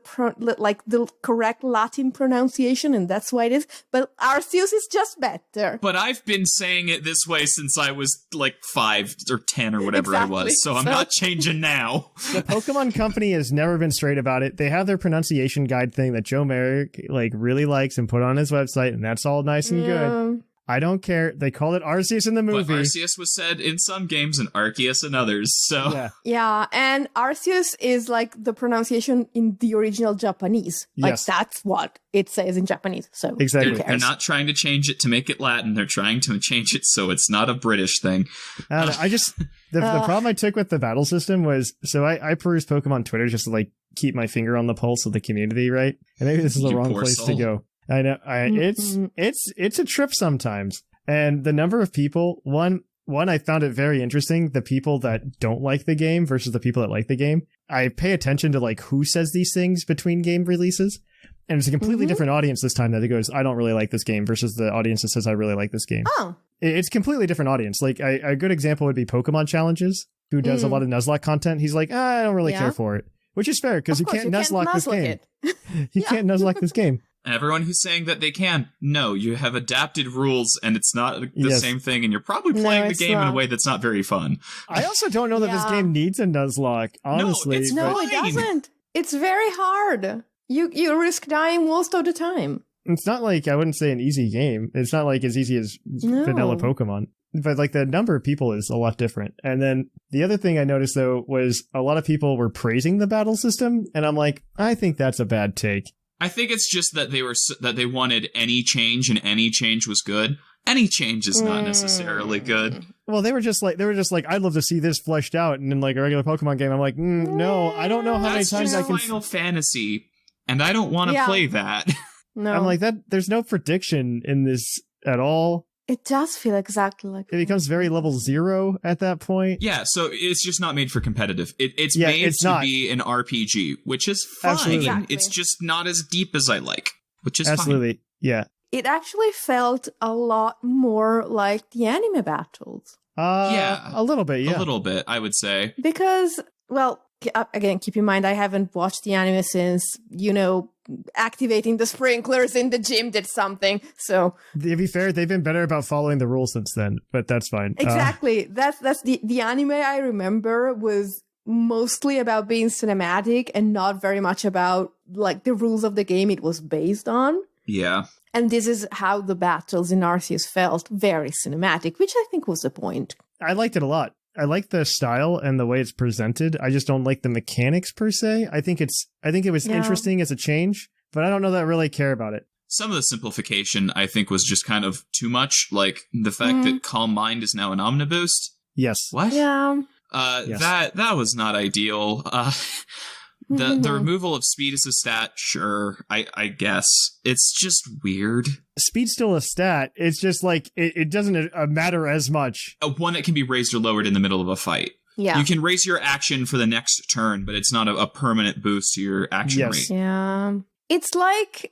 correct Latin pronunciation, and that's why it is. But Arceus is just better. But I've been saying it this way since I was like 5 or 10 or whatever I was, so I'm not changing now. The Pokemon Company has never been straight about it. They have their pronunciation guide thing that Joe Merrick really likes and put on his website, and that's all nice and good. I don't care. They call it Arceus in the movie. But Arceus was said in some games and Arceus in others, so... Yeah, and Arceus is like the pronunciation in the original Japanese. Like, that's what it says in Japanese, so exactly. They're not trying to change it to make it Latin. They're trying to change it so it's not a British thing. The problem I took with the battle system was, so I peruse Pokemon Twitter just to like keep my finger on the pulse of the community, right? And maybe this is the wrong place to go. I know. It's a trip sometimes. And the number of people, one, I found it very interesting. The people that don't like the game versus the people that like the game. I pay attention to like who says these things between game releases. And it's a completely different audience this time that goes, I don't really like this game versus the audience that says I really like this game. Oh. It's completely different audience. Like a good example would be Pokemon Challenges, who does a lot of Nuzlocke content. He's like, I don't really care for it. Which is fair because you can't Nuzlocke this game. You can't Nuzlocke this game. Everyone who's saying that they can, no, you have adapted rules and it's not the same thing, and you're probably playing the game in a way that's not very fun. I also don't know that this game needs a Nuzlocke, honestly. No, it doesn't. It's very hard. You risk dying most of the time. It's not like, I wouldn't say an easy game. It's not like as easy as vanilla Pokemon. But like the number of people is a lot different. And then the other thing I noticed though was a lot of people were praising the battle system, and I'm like, I think that's a bad take. I think it's just that they wanted any change, and any change was good. Any change is not necessarily good. Well, they were just like, I'd love to see this fleshed out, and in like a regular Pokemon game, I'm like, no, I don't know how many times I can. Final Fantasy, and I don't want to play that. No, I'm like that. There's no prediction in this at all. It does feel exactly like it becomes very level 0 at that point. Yeah, so it's just not made for competitive. It's made to be an RPG, which is fine. Absolutely. Exactly. It's just not as deep as I like, which is absolutely fine. Yeah. It actually felt a lot more like the anime battles. A little bit. Yeah, a little bit. I would say because, well, again, keep in mind I haven't watched the anime since activating the sprinklers in the gym did something. So to be fair, they've been better about following the rules since then, but that's fine. Exactly. That's the anime I remember was mostly about being cinematic and not very much about like the rules of the game it was based on. Yeah. And this is how the battles in Arceus felt, very cinematic, which I think was the point. I liked it a lot. I like the style and the way it's presented. I just don't like the mechanics per se. I think it was interesting as a change, but I don't know that I really care about it. Some of the simplification, I think, was just kind of too much. Like the fact that Calm Mind is now an Omniboost. Yes. What? Yeah. That was not ideal. The removal of speed as a stat, sure, I guess. It's just weird. Speed's still a stat. It's just like, it doesn't matter as much. One that can be raised or lowered in the middle of a fight. Yeah. You can raise your action for the next turn, but it's not a permanent boost to your action rate. Yeah. It's like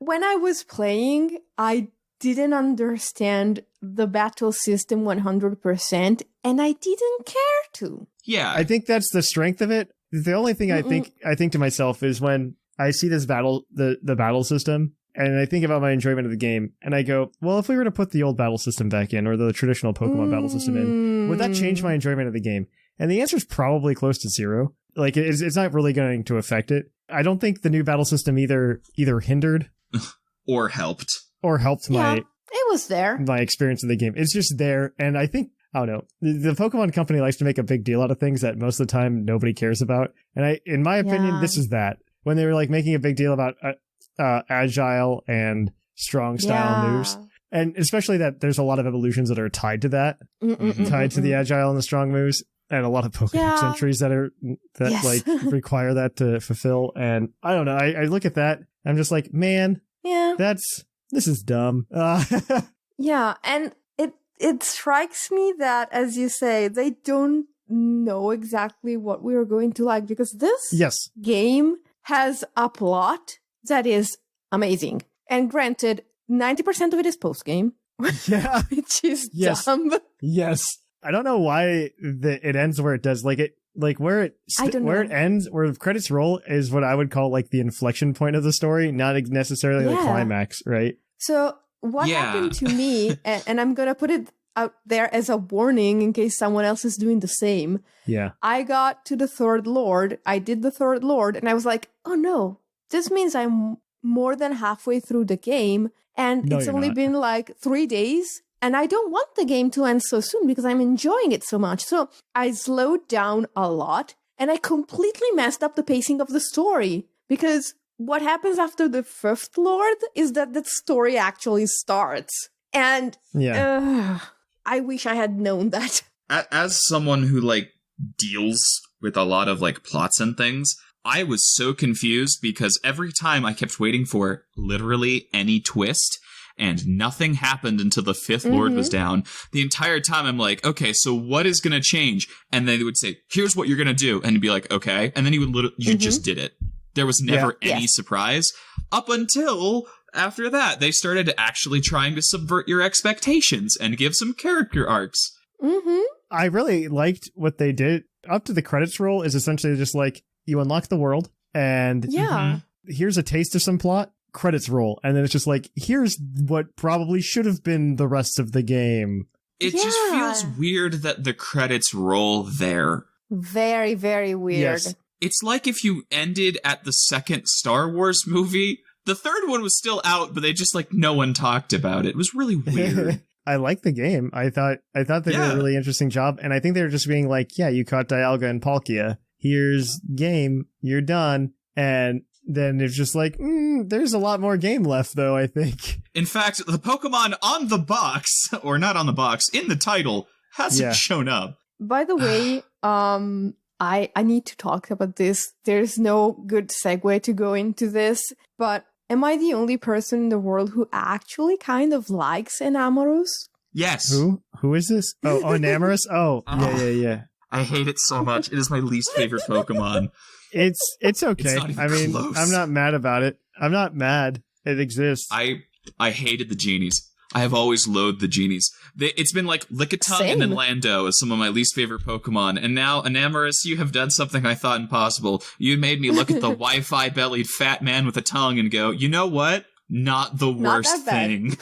when I was playing, I didn't understand the battle system 100%, and I didn't care to. Yeah. I think that's the strength of it. The only thing I think to myself is when I see this battle, the battle system, and I think about my enjoyment of the game, and I go, well, if we were to put the old battle system back in, or the traditional Pokemon battle system in, would that change my enjoyment of the game? And the answer is probably close to 0. Like, it's not really going to affect it. I don't think the new battle system either hindered or helped Yeah, it was there. my experience of the game. It's just there, and I think, I don't know, the Pokemon company likes to make a big deal out of things that most of the time nobody cares about. And in my opinion, this is that. When they were like making a big deal about agile and strong style moves, and especially that there's a lot of evolutions that are tied to that, tied to the agile and the strong moves, and a lot of Pokemon entries that like require that to fulfill. And I don't know, I look at that, I'm just like, man, this is dumb. Yeah, and it strikes me that, as you say, they don't know exactly what we are going to like, because this game has a plot that is amazing. And granted, 90% of it is post-game. Yeah. Which is dumb. Yes. I don't know why it ends where it does. Like where it ends, where the credits roll, is what I would call like the inflection point of the story, not necessarily the climax, right? So what happened to me, and I'm going to put it out there as a warning in case someone else is doing the same. Yeah. I got to the third Lord. I did the third Lord, and I was like, oh no, this means I'm more than halfway through the game, and it's only been like 3 days, and I don't want the game to end so soon because I'm enjoying it so much. So I slowed down a lot, and I completely messed up the pacing of the story, because what happens after the fifth Lord is that the story actually starts. And I wish I had known that. As someone who like deals with a lot of like plots and things, I was so confused because every time I kept waiting for literally any twist, and nothing happened until the fifth Lord was down. The entire time I'm like, okay, so what is going to change? And then they would say, here's what you're going to do. And you'd be like, okay. And then you just did it. There was never any surprise up until after that. They started actually trying to subvert your expectations and give some character arcs. I really liked what they did. Up to the credits roll is essentially just like, you unlock the world, and here's a taste of some plot, credits roll, and then it's just like, here's what probably should have been the rest of the game. It just feels weird that the credits roll there. Very, very weird. Yes. It's like if you ended at the second Star Wars movie. The third one was still out, but they just like no one talked about it. It was really weird. I like the game. I thought they did a really interesting job, and I think they were just being like, yeah, you caught Dialga and Palkia. Here's game. You're done. And then it's just like, there's a lot more game left, though, I think. In fact, the Pokemon on the box, or not on the box, in the title, hasn't shown up. By the way, I need to talk about this. There's no good segue to go into this, but am I the only person in the world who actually kind of likes Enamorus? Yes. Who is this? Oh, Enamorus? Oh, yeah. I hate it so much. It is my least favorite Pokemon. It's okay. It's not even close. I'm not mad about it. I'm not mad. It exists. I hated the genies. I have always loathed the genies. It's been like Lickitung and then Lando as some of my least favorite Pokemon. And now, Enamorus, you have done something I thought impossible. You made me look at the Wi-Fi bellied fat man with a tongue and go, you know what? Not the worst thing.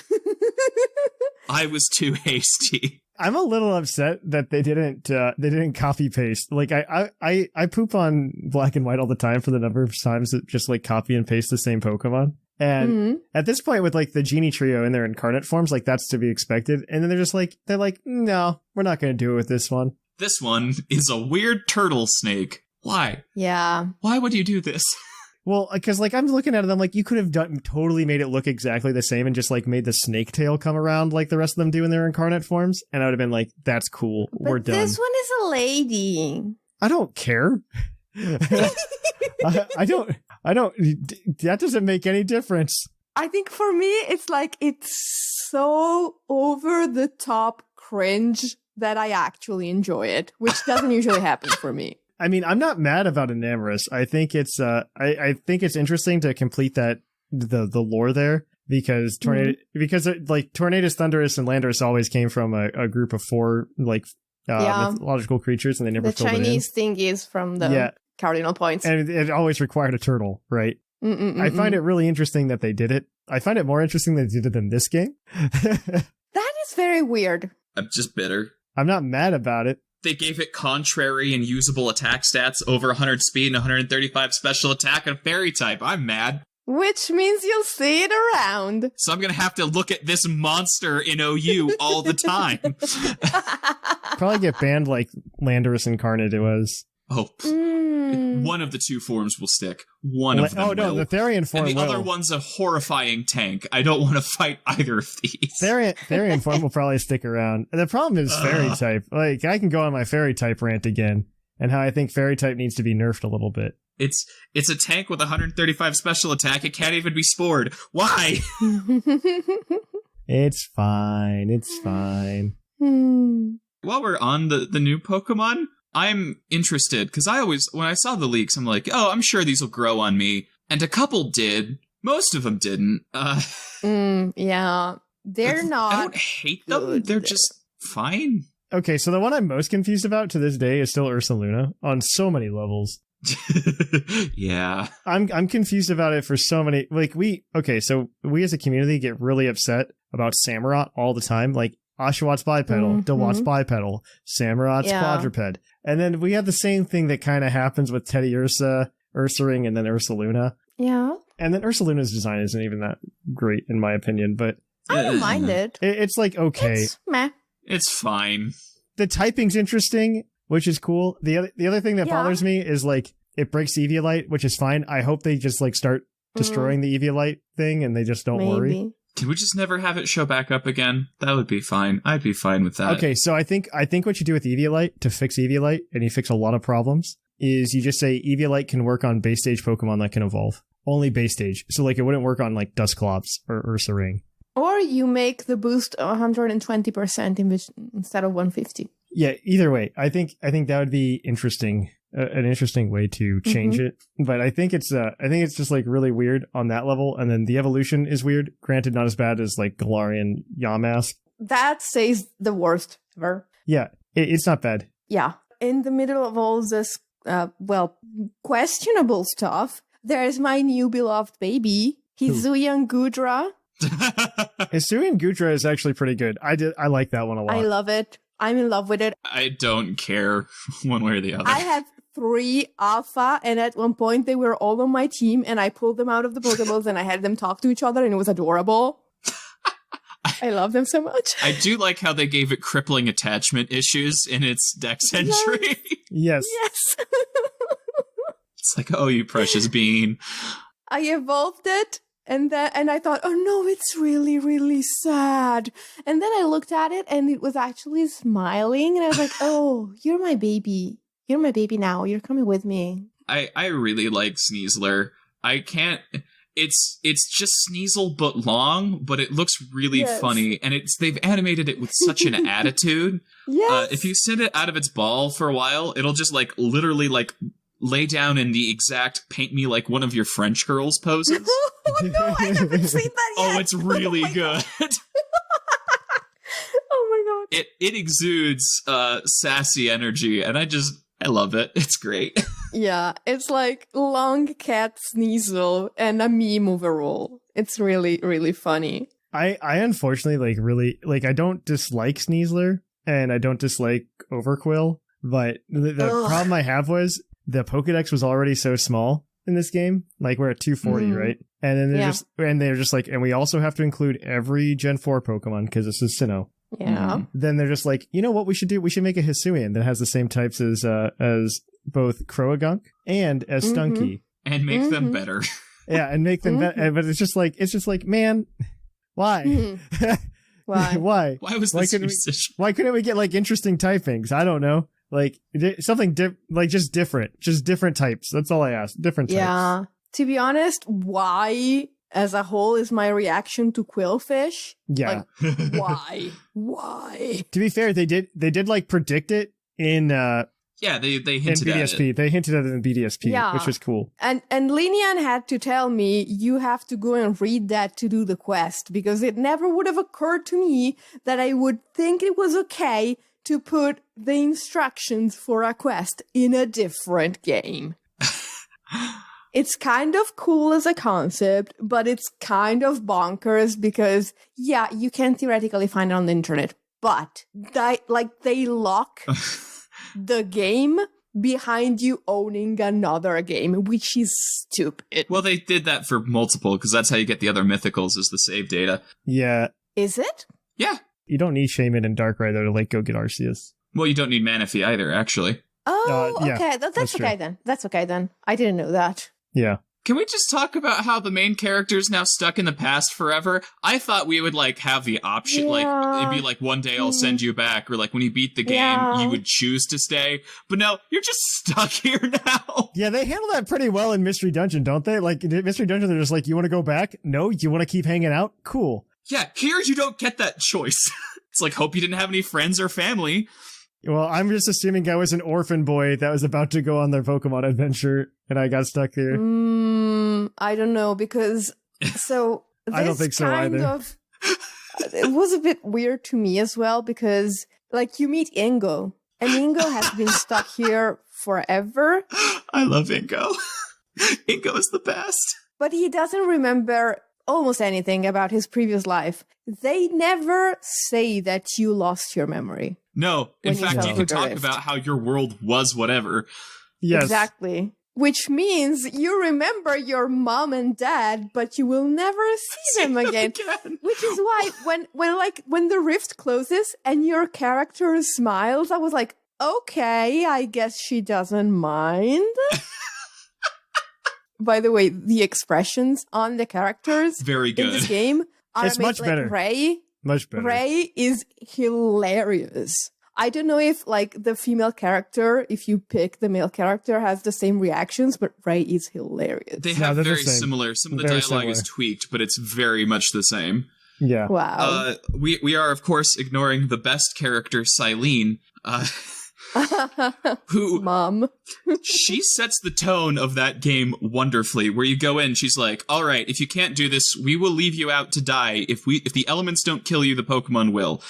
I was too hasty. I'm a little upset that they didn't copy paste. Like I poop on Black and White all the time for the number of times that just like copy and paste the same Pokemon. And at this point with like the Genie trio in their incarnate forms, like that's to be expected. And then they're like, no, we're not going to do it with this one. This one is a weird turtle snake. Why? Yeah. Why would you do this? Well, because like I'm looking at it, I'm like, you could have totally made it look exactly the same and just like made the snake tail come around like the rest of them do in their incarnate forms, and I would have been like, that's cool. We're done. This one is a lady. I don't care. I don't, that doesn't make any difference. I think for me, it's like, it's so over the top cringe that I actually enjoy it, which doesn't usually happen for me. I mean, I'm not mad about Enamorous. I think it's, I think it's interesting to complete that, the lore there, because Tornadus, Thundurus, and Landorus always came from a group of 4, like, mythological creatures, and they never filled it in. The Chinese thing is from the cardinal points. And it always required a turtle, right? I find it really interesting that they did it. I find it more interesting that they did it in this game. That is very weird. I'm just bitter. I'm not mad about it. They gave it contrary and usable attack stats, over 100 speed and 135 special attack and fairy type. I'm mad. Which means you'll see it around. So I'm going to have to look at this monster in OU all the time. Probably get banned like Landorus Incarnate it was. Oh, one of the 2 forms will stick. One of them will. The Therian form and the other one's a horrifying tank. I don't want to fight either of these. Therian form will probably stick around. And the problem is fairy type. Like, I can go on my fairy type rant again, and how I think fairy type needs to be nerfed a little bit. It's a tank with 135 special attack. It can't even be spored. Why? It's fine. It's fine. While we're on the new Pokemon, I'm interested, because when I saw the leaks, I'm like, oh, I'm sure these will grow on me. And a couple did. Most of them didn't. Yeah. They're not. I don't hate them. Good. They're just fine. Okay, so the one I'm most confused about to this day is still Ursaluna on so many levels. Yeah. I'm confused about it for so many, like, we as a community get really upset about Samurott all the time, like Oshawott bipedal, Dewatt's bipedal, Samurott's quadruped. And then we have the same thing that kind of happens with Teddy Ursaring, and then Ursaluna. Yeah. And then Ursaluna's design isn't even that great in my opinion, but I don't mind it. It's like, okay. It's meh. It's fine. The typing's interesting, which is cool. The other thing that bothers me is, like, it breaks Eviolite, which is fine. I hope they just, like, start destroying the Eviolite thing and they just don't worry. Can we just never have it show back up again? That would be fine. I'd be fine with that. Okay, so I think what you do with Eviolite to fix Eviolite, and you fix a lot of problems, is you just say Eviolite can work on base stage Pokemon that can evolve. Only base stage. So, like, it wouldn't work on, like, Dusclops or Ursaring. Or you make the boost 120% instead of 150. Yeah, either way, I think that would be interesting. An interesting way to change it, but I think it's just like really weird on that level, and then the evolution is weird. Granted, not as bad as like Galarian Yamask. That says the worst ever. Yeah, it's not bad. Yeah, in the middle of all this, questionable stuff, there's my new beloved baby, Hisuian Gudra. Hisuian Gudra is actually pretty good. I like that one a lot. I love it. I'm in love with it. I don't care one way or the other. I have 3 alpha, and at one point they were all on my team, and I pulled them out of the Pokeballs and I had them talk to each other, and it was adorable. I love them so much. I do like how they gave it crippling attachment issues in its Dex entry. Yes. Yes. It's like, oh, you precious bean. I evolved it. And I thought, oh no, it's really, really sad. And then I looked at it and it was actually smiling. And I was like, oh, you're my baby. You're my baby now. You're coming with me. I really like Sneasler. I can't... It's just Sneasel but long, but it looks really funny. And they've animated it with such an attitude. Yes. If you send it out of its ball for a while, it'll just like literally like lay down in the exact paint me like one of your French girls poses. Oh no, I haven't seen that yet. Oh, it's really good. Oh my god. It exudes sassy energy, and I love it. It's great. Yeah, it's like long cat Sneasel and a meme overall. It's really, really funny. I unfortunately I don't dislike Sneasler and I don't dislike Overquill, but the problem I have was the Pokedex was already so small in this game. Like, we're at 240, right? And then they're just like, and we also have to include every Gen 4 Pokemon because this is Sinnoh. Yeah. Then they're just like, you know what we should do? We should make a Hisuian that has the same types as both Croagunk and as Stunky. And make them better. Yeah, and make them better. But it's just like, man, why? Why? Why? Why was this decision? Why couldn't we get like interesting typings? I don't know. Like something just different types. That's all I asked. Different types. Yeah. To be honest, why as a whole is my reaction to Quillfish. Yeah. Like, why? Why? To be fair, they did like predict it in Yeah, they in hinted at BDSP. it. They hinted at it in BDSP, Yeah. which was cool. And Lynian had to tell me, you have to go and read that to do the quest, because it never would have occurred to me that I would think it was okay to put the instructions for a quest in a different game. It's kind of cool as a concept, but it's kind of bonkers because, yeah, you can theoretically find it on the internet, but they lock the game behind you owning another game, which is stupid. Well, they did that for multiple, because that's how you get the other mythicals, is the save data. Yeah. Is it? Yeah. You don't need Shaman and Darkrai to like go get Arceus. Well, you don't need Manaphy either, actually. Oh, yeah, okay. That's true. okay then. That's okay then. I didn't know that. Yeah. Can we just talk about how the main character's now stuck in the past forever? I thought we would, like, have the option, like, it'd be like, one day I'll send you back, or like, when you beat the game, you would choose to stay. But no, you're just stuck here now. Yeah, they handle that pretty well in Mystery Dungeon, don't they? Like, in Mystery Dungeon, they're just like, you want to go back? No? You want to keep hanging out? Cool. Yeah, here you don't get that choice. It's like, hope you didn't have any friends or family. Well, I'm just assuming I was an orphan boy that was about to go on their Pokemon adventure, and I got stuck here. I don't know, because so this I don't think so kind either. of it was a bit weird to me as well, because like you meet Ingo, and Ingo has been stuck here forever, I love Ingo. Ingo is the best. but he doesn't remember almost anything about his previous life. They never say that you lost your memory. No, in When you fact, fell you through can the talk rift. about how your world was whatever. Yes. Exactly. Which means you remember your mom and dad, but you will never see them again. Which is why when the rift closes and your character smiles, I was like, okay, I guess she doesn't mind. By the way, the expressions on the characters Very in good. this game are It's much better. Ray Much better. Ray is hilarious. I don't know if like the female character, if you pick the male character, has the same reactions, but Ray is hilarious. They No, have they're the very same. similar. Some of the Very dialogue is similar. tweaked, but it's very much the same. Yeah. Wow. We are, of course, ignoring the best character, Silene, who Mom. she sets the tone of that game wonderfully. Where you go in, she's like, "All right, if you can't do this, we will leave you out to die. If the elements don't kill you, the Pokemon will."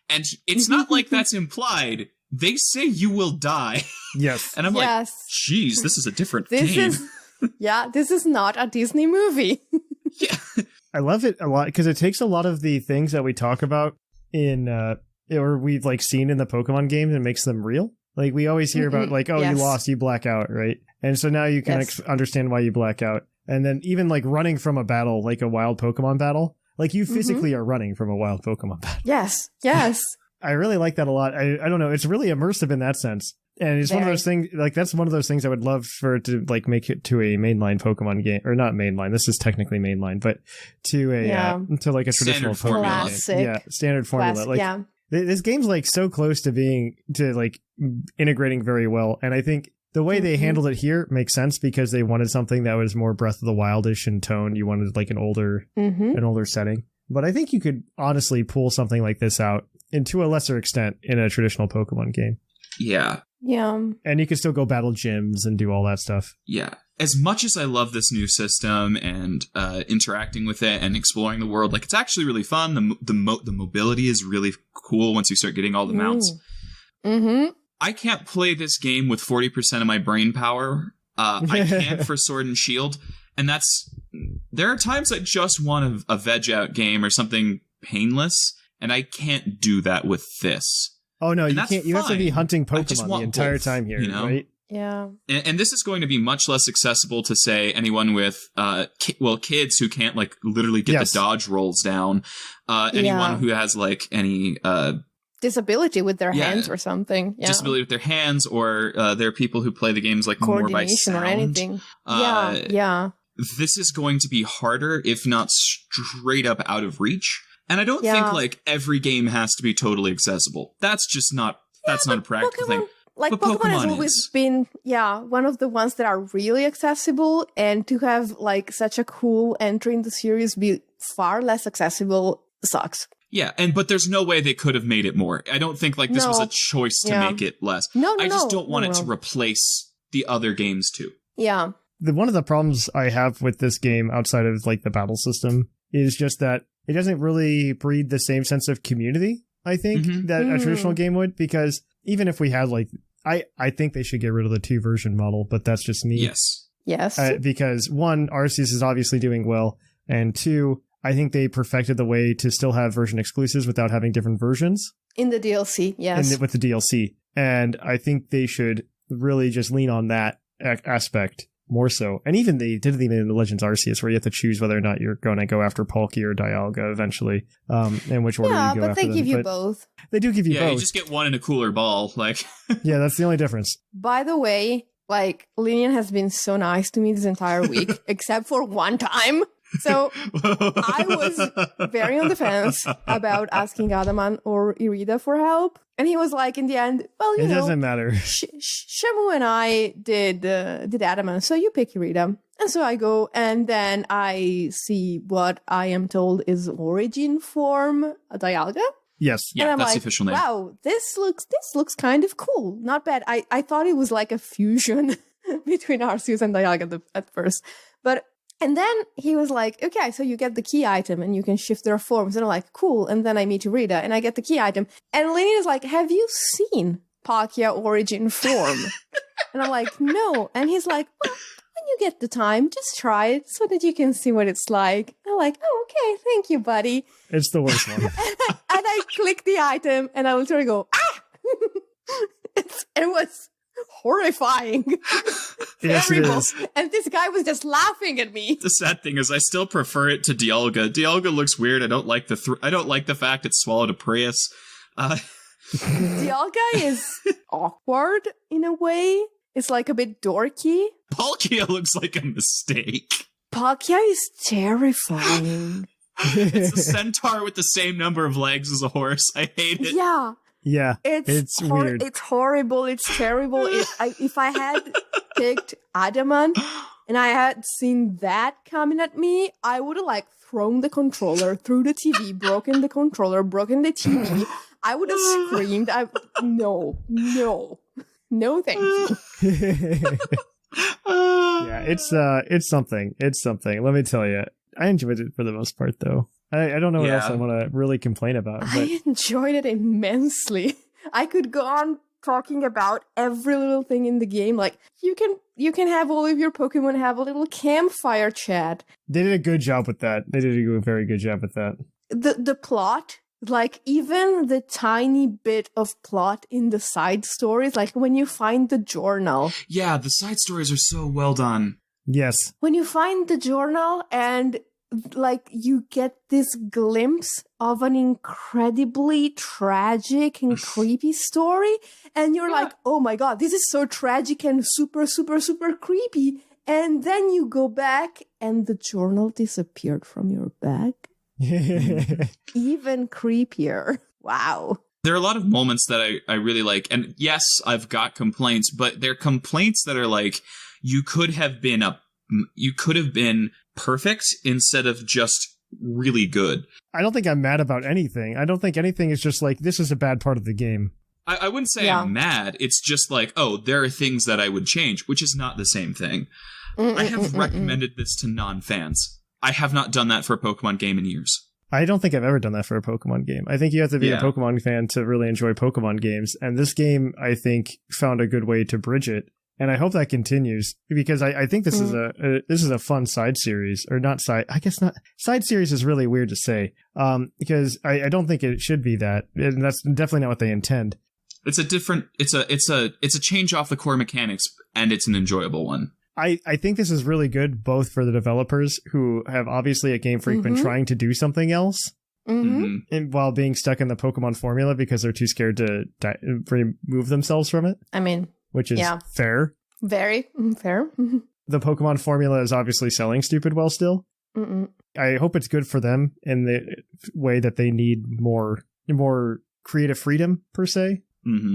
And it's not like that's implied. They say you will die, Yes. and I'm Yes. like, "Geez, this is a different This game." this is not a Disney movie. Yeah. I love it a lot because it takes a lot of the things that we talk about in or we've like seen in the Pokemon games and makes them real. Like we always hear about like, oh, Yes. you lost, you black out, right? And so now you can Yes. understand why you black out. And then even like running from a battle, like a wild Pokemon battle, like you physically are running from a wild Pokemon battle. Yes. Yes. I really like that a lot. I don't know. It's really immersive in that sense. And it's one of Very. those things, like, that's one of those things I would love for it to, like, make it to a mainline Pokemon game. Or not mainline, this is technically mainline, but to a, to like a traditional Standard formula. Pokemon Classic. game. Yeah, standard formula. Classic, Like, yeah. this game's, like, so close to being, to, like, integrating very well. And I think the way they handled it here makes sense because they wanted something that was more Breath of the Wildish in tone. You wanted, like, an older setting. But I think you could honestly pull something like this out, and to a lesser extent, in a traditional Pokemon game. Yeah. Yeah. And you can still go battle gyms and do all that stuff. Yeah. As much as I love this new system and interacting with it and exploring the world, like it's actually really fun. The mobility is really cool once you start getting all the mounts. Mm-hmm. I can't play this game with 40% of my brain power. I can for Sword and Shield, and there are times I just want a veg out game or something painless, and I can't do that with this. Oh no, And you that's can't. You have to be fine. hunting I just Pokemon the want entire both, time here, you know? right? Yeah. And this is going to be much less accessible to, say, anyone with, kids who can't, like, literally get Yes. the dodge rolls down. Anyone who has, like, any Disability with their Yeah. hands or something. Yeah. disability with their hands, or there are people who play the games, like, more by Coordination sound. or anything. Uh, Yeah. This is going to be harder, if not straight up out of reach. And I don't Yeah. think, like, every game has to be totally accessible. That's just not... That's not a practical thing. like But Pokemon has Pokemon always is. been, one of the ones that are really accessible, and to have like such a cool entry in the series be far less accessible sucks. Yeah, but there's no way they could have made it more. I don't think like this was No. a choice to Yeah. make it less. No, I just don't want no. it to replace the other games too. Yeah. One of the problems I have with this game outside of like the battle system is just that it doesn't really breed the same sense of community, I think, that a traditional game would, because even if we had like, I think they should get rid of the 2-version model, but that's just me. Yes. Because one, Arceus is obviously doing well, and two, I think they perfected the way to still have version exclusives without having different versions. In the DLC, yes. And with the DLC. And I think they should really just lean on that aspect more so. And even they did it even in the Legends Arceus, where you have to choose whether or not you're going to go after Palkia or Dialga eventually, and which order you go after them. but they give you both. They do give you both. You just get one in a cooler ball. Like, Yeah, that's the only difference. By the way, like, Lynian has been so nice to me this entire week, except for one time. So I was very on the fence about asking Adaman or Irida for help. And he was like, in the end, well, It doesn't matter. Shamu and I did Adaman, so you pick Irida. And so I go, and then I see what I am told is origin form Dialga. Yes. yeah, and I'm that's like, the official name. wow, this looks kind of cool. Not bad. I thought it was like a fusion between Arceus and Dialga at first. And then he was like, okay, so you get the key item and you can shift their forms. And I'm like, cool. And then I meet Rita and I get the key item. And Lynian is like, have you seen Palkia origin form? And I'm like, no. And he's like, well, when you get the time, just try it so that you can see what it's like. And I'm like, oh, okay, thank you, buddy. It's the worst one. And I click the item and I literally go, ah! It was horrifying. Yes, it Terrible. is. And this guy was just laughing at me. The sad thing is, I still prefer it to Dialga. Dialga looks weird. I don't like I don't like the fact it swallowed a Prius. Dialga is awkward in a way. It's like a bit dorky. Palkia looks like a mistake. Palkia is terrifying. It's a centaur with the same number of legs as a horse. I hate it. Yeah. Yeah, it's weird. It's horrible. It's terrible. If I had picked Adaman and I had seen that coming at me, I would have like thrown the controller through the TV, broken the controller, broken the TV. I would have screamed. No, thank you. Yeah, it's something. It's something. Let me tell you. I enjoyed it for the most part, though. I don't know what else I want to really complain about. But I enjoyed it immensely. I could go on talking about every little thing in the game. Like you can have all of your Pokemon have a little campfire chat. they did a good job with that. They did a very good job with that. The plot, like even the tiny bit of plot in the side stories, like when you find the journal. Yeah, the side stories are so well done. Yes. When you find the journal and like you get this glimpse of an incredibly tragic and creepy story, and you're like, oh my god, this is so tragic and super, super, super creepy. And then you go back and the journal disappeared from your bag. Even creepier. Wow. There are a lot of moments that I really like. And yes, I've got complaints, but they're complaints that are like, you could have been perfect instead of just really good. I don't think I'm mad about anything. I don't think anything is just like, this is a bad part of the game. I wouldn't say I'm mad. It's just like, oh, there are things that I would change, which is not the same thing. I have recommended this to non-fans. I have not done that for a Pokemon game in years. I don't think I've ever done that for a Pokemon game. I think you have to be a Pokemon fan to really enjoy Pokemon games. And this game, I think, found a good way to bridge it. And I hope that continues, because I think this is a fun side series, or not side. I guess not. Side series is really weird to say, because I don't think it should be that, and that's definitely not what they intend. It's a change off the core mechanics, and it's an enjoyable one. I think this is really good, both for the developers who have obviously at Game Freak been trying to do something else, and while being stuck in the Pokemon formula because they're too scared to remove themselves from it. I mean, which is fair. Very fair. The Pokemon formula is obviously selling stupid well still. I hope it's good for them in the way that they need more creative freedom, per se,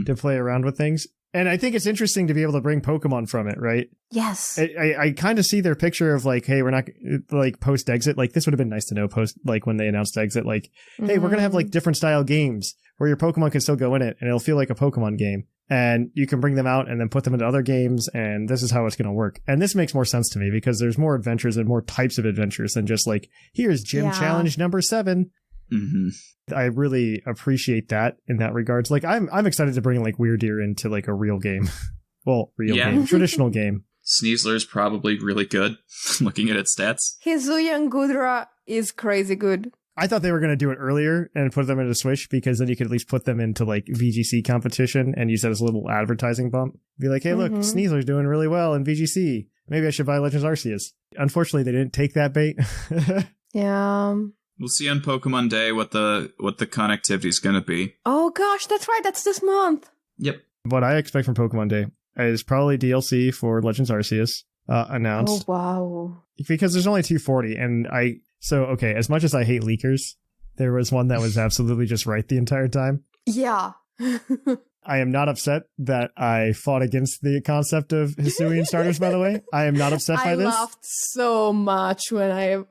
to play around with things. And I think it's interesting to be able to bring Pokemon from it, right? Yes. I kind of see their picture of like, hey, we're not like post exit. Like this would have been nice to know post, like when they announced exit, like, hey, we're going to have like different style games where your Pokemon can still go in it and it'll feel like a Pokemon game and you can bring them out and then put them into other games. And this is how it's going to work. And this makes more sense to me because there's more adventures and more types of adventures than just like, here's gym challenge number 7. Mm-hmm. I really appreciate that in that regards. Like I'm excited to bring like Weirdeer into like a real game. Well, game, traditional game. Sneasler's probably really good, looking at its stats. Hisuian Gudra is crazy good. I thought they were going to do it earlier and put them into Switch because then you could at least put them into like VGC competition and use that as a little advertising bump. Be like, hey, look, Sneasler's doing really well in VGC. Maybe I should buy Legends Arceus. Unfortunately, they didn't take that bait. Yeah. We'll see on Pokemon Day what the connectivity is going to be. Oh gosh, that's right. That's this month. Yep. What I expect from Pokemon Day is probably DLC for Legends Arceus announced. Oh wow! Because there's only 240, and okay. As much as I hate leakers, there was one that was absolutely just right the entire time. Yeah. I am not upset that I fought against the concept of Hisuian starters. By the way, I am not upset by this. I laughed so much when I.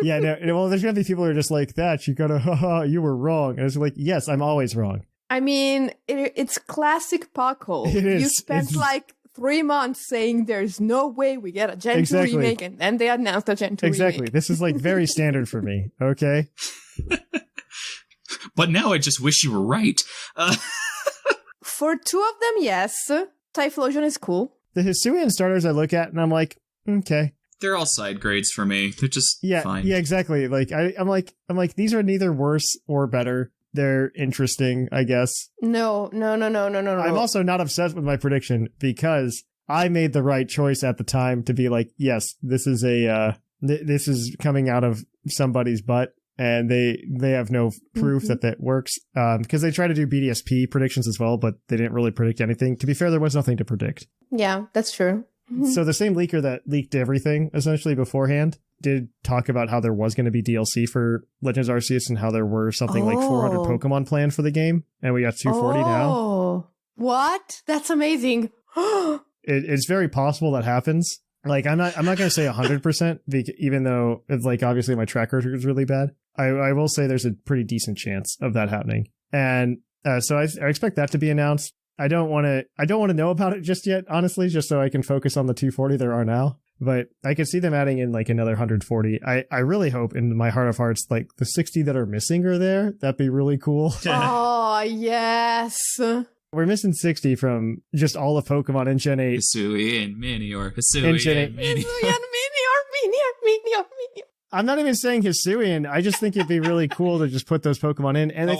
Yeah, no, well, there's gonna be people who are just like, Thatch, you gotta, haha, you were wrong. And it's like, yes, I'm always wrong. I mean, it's classic PUCL. It is. You spent like 3 months saying there's no way we get a Gen 2 remake, and then they announced a Gen 2 Exactly. remake. This is like very standard for me, okay? But now I just wish you were right. For 2 of them, yes. Typhlosion is cool. The Hisuian starters I look at and I'm like, okay. They're all side grades for me. They're just fine. Yeah, exactly. Like I'm like these are neither worse or better. They're interesting, I guess. No. I'm also not obsessed with my prediction because I made the right choice at the time to be like, yes, this is this is coming out of somebody's butt, and they have no proof that works because they try to do BDSP predictions as well, but they didn't really predict anything. To be fair, there was nothing to predict. Yeah, that's true. So the same leaker that leaked everything essentially beforehand did talk about how there was going to be DLC for Legends Arceus and how there were something like 400 Pokemon planned for the game, and we got 240 now. Oh, what? That's amazing. It's very possible that happens. Like I'm not going to say 100%, even though it's like obviously my track record is really bad. I will say there's a pretty decent chance of that happening, and so I expect that to be announced. I don't want to know about it just yet, honestly, just so I can focus on the 240 there are now. But I can see them adding in like another 140. I really hope in my heart of hearts, like the 60 that are missing are there. That'd be really cool. Oh, yes. We're missing 60 from just all of Pokemon in Gen 8. Hisuian, Minior, Hisuian, Minior. Minior. I'm not even saying Hisuian. I just think it'd be really cool to just put those Pokemon in. And they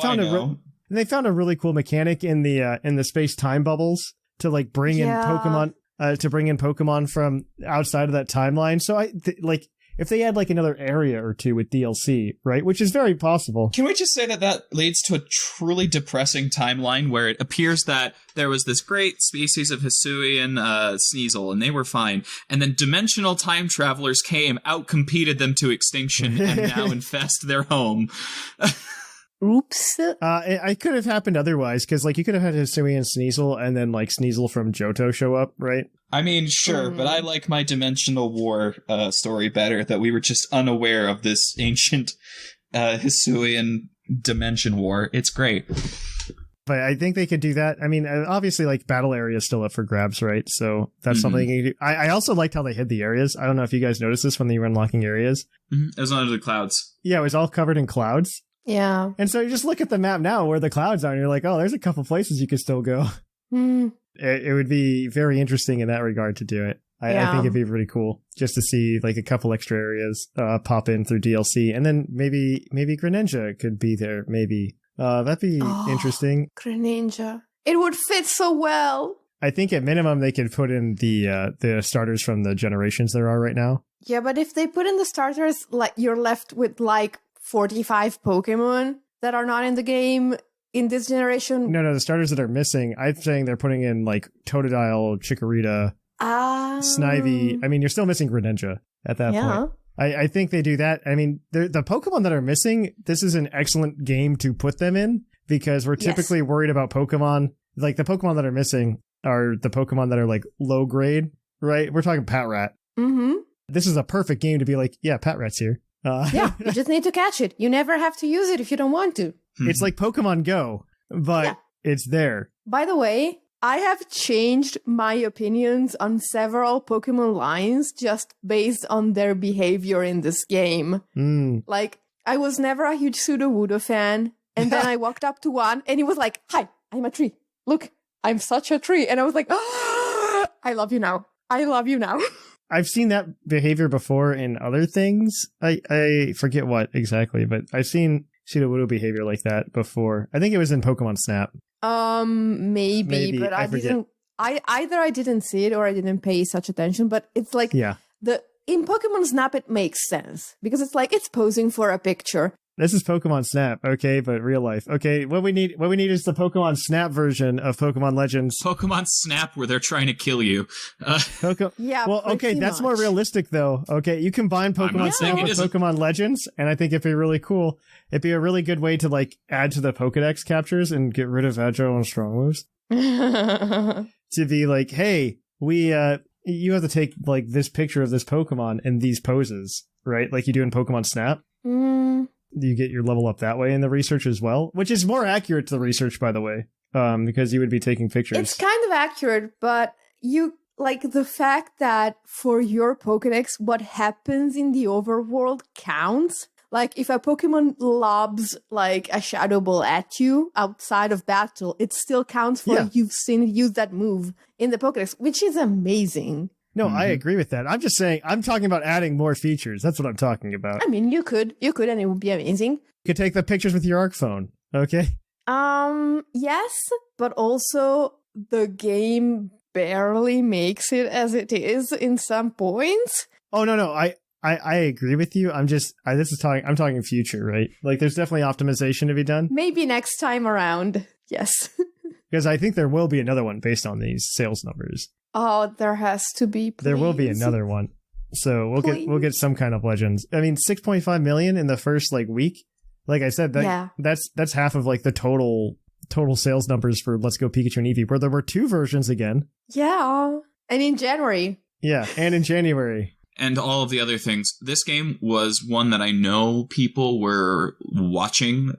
found a really cool mechanic in the space-time bubbles to like bring in Pokemon from outside of that timeline. So like if they add like another area or two with DLC, right, which is very possible. Can we just say that leads to a truly depressing timeline where it appears that there was this great species of Hisuian Sneasel and they were fine, and then dimensional time travelers came, outcompeted them to extinction, and now infest their home. Oops. It could have happened otherwise, because like you could have had Hisuian Sneasel and then like Sneasel from Johto show up, right? I mean, sure, but I like my Dimensional War story better, that we were just unaware of this ancient Hisuian Dimension War. It's great. But I think they could do that. I mean, obviously, like, battle area is still up for grabs, right? So that's something you can do. I also liked how they hid the areas. I don't know if you guys noticed this when they were unlocking areas. It was under the clouds. Yeah, it was all covered in clouds. Yeah. And so you just look at the map now where the clouds are, and you're like, oh, there's a couple places you could still go. It would be very interesting in that regard to do it. I think it'd be pretty cool just to see like a couple extra areas pop in through DLC, and then maybe Greninja could be there. Maybe that'd be interesting. Greninja, it would fit so well. I think at minimum they could put in the starters from the generations there are right now. Yeah, but if they put in the starters, like you're left with like 45 Pokemon that are not in the game in this generation. No, the starters that are missing, I'm saying they're putting in like Totodile, Chikorita, Snivy. I mean, you're still missing Greninja at that point. I think they do that. I mean, the Pokemon that are missing, this is an excellent game to put them in, because we're typically worried about Pokemon. Like the Pokemon that are missing, are the Pokemon that are like low grade, right? We're talking Patrat. Mm-hmm. This is a perfect game to be like, yeah, Patrat's here. Yeah, you just need to catch it. You never have to use it if you don't want to. It's like Pokemon Go, but it's there. By the way, I have changed my opinions on several Pokemon lines just based on their behavior in this game. Like, I was never a huge Sudowoodo fan, and then I walked up to one, and he was like, "Hi, I'm a tree. Look, I'm such a tree." And I was like, "Oh, I love you now. I love you now." I've seen that behavior before in other things. I forget what exactly, but I've seen Sudowoodo behavior like that before. I think it was in Pokemon Snap. Maybe, but I didn't. Either I didn't see it or I didn't pay such attention. But it's like in Pokemon Snap it makes sense because it's like it's posing for a picture. This is Pokemon Snap, okay, but real life. Okay, what we need is the Pokemon Snap version of Pokemon Legends. Pokemon Snap, where they're trying to kill you. Yeah. Well, okay, that's more realistic, though. Okay, you combine Pokemon Snap with Pokemon Legends, and I think it'd be really cool. It'd be a really good way to like add to the Pokedex captures and get rid of agile and strong moves. To be like, hey, you have to take like this picture of this Pokemon in these poses, right? Like you do in Pokemon Snap. You get your level up that way in the research as well, which is more accurate to the research, by the way, because you would be taking pictures. It's kind of accurate, but you like the fact that for your Pokedex, what happens in the overworld counts. Like if a Pokemon lobs like a Shadow Ball at you outside of battle, it still counts for you've seen it use that move in the Pokedex, which is amazing. No, I agree with that. I'm just saying, I'm talking about adding more features. That's what I'm talking about. I mean, you could, and it would be amazing. You could take the pictures with your ARC phone, okay? Yes, but also the game barely makes it as it is in some points. Oh, no, I agree with you. I'm talking future, right? Like, there's definitely optimization to be done. Maybe next time around, yes. Because I think there will be another one based on these sales numbers. Oh, there has to be. Please. There will be another one, so we'll get some kind of Legends. I mean, 6.5 million in the first like week. Like I said, that's half of like the total sales numbers for Let's Go Pikachu and Eevee, where there were 2 versions again. Yeah, and in January. Yeah, and in January. And all of the other things. This game was one that I know people were watching.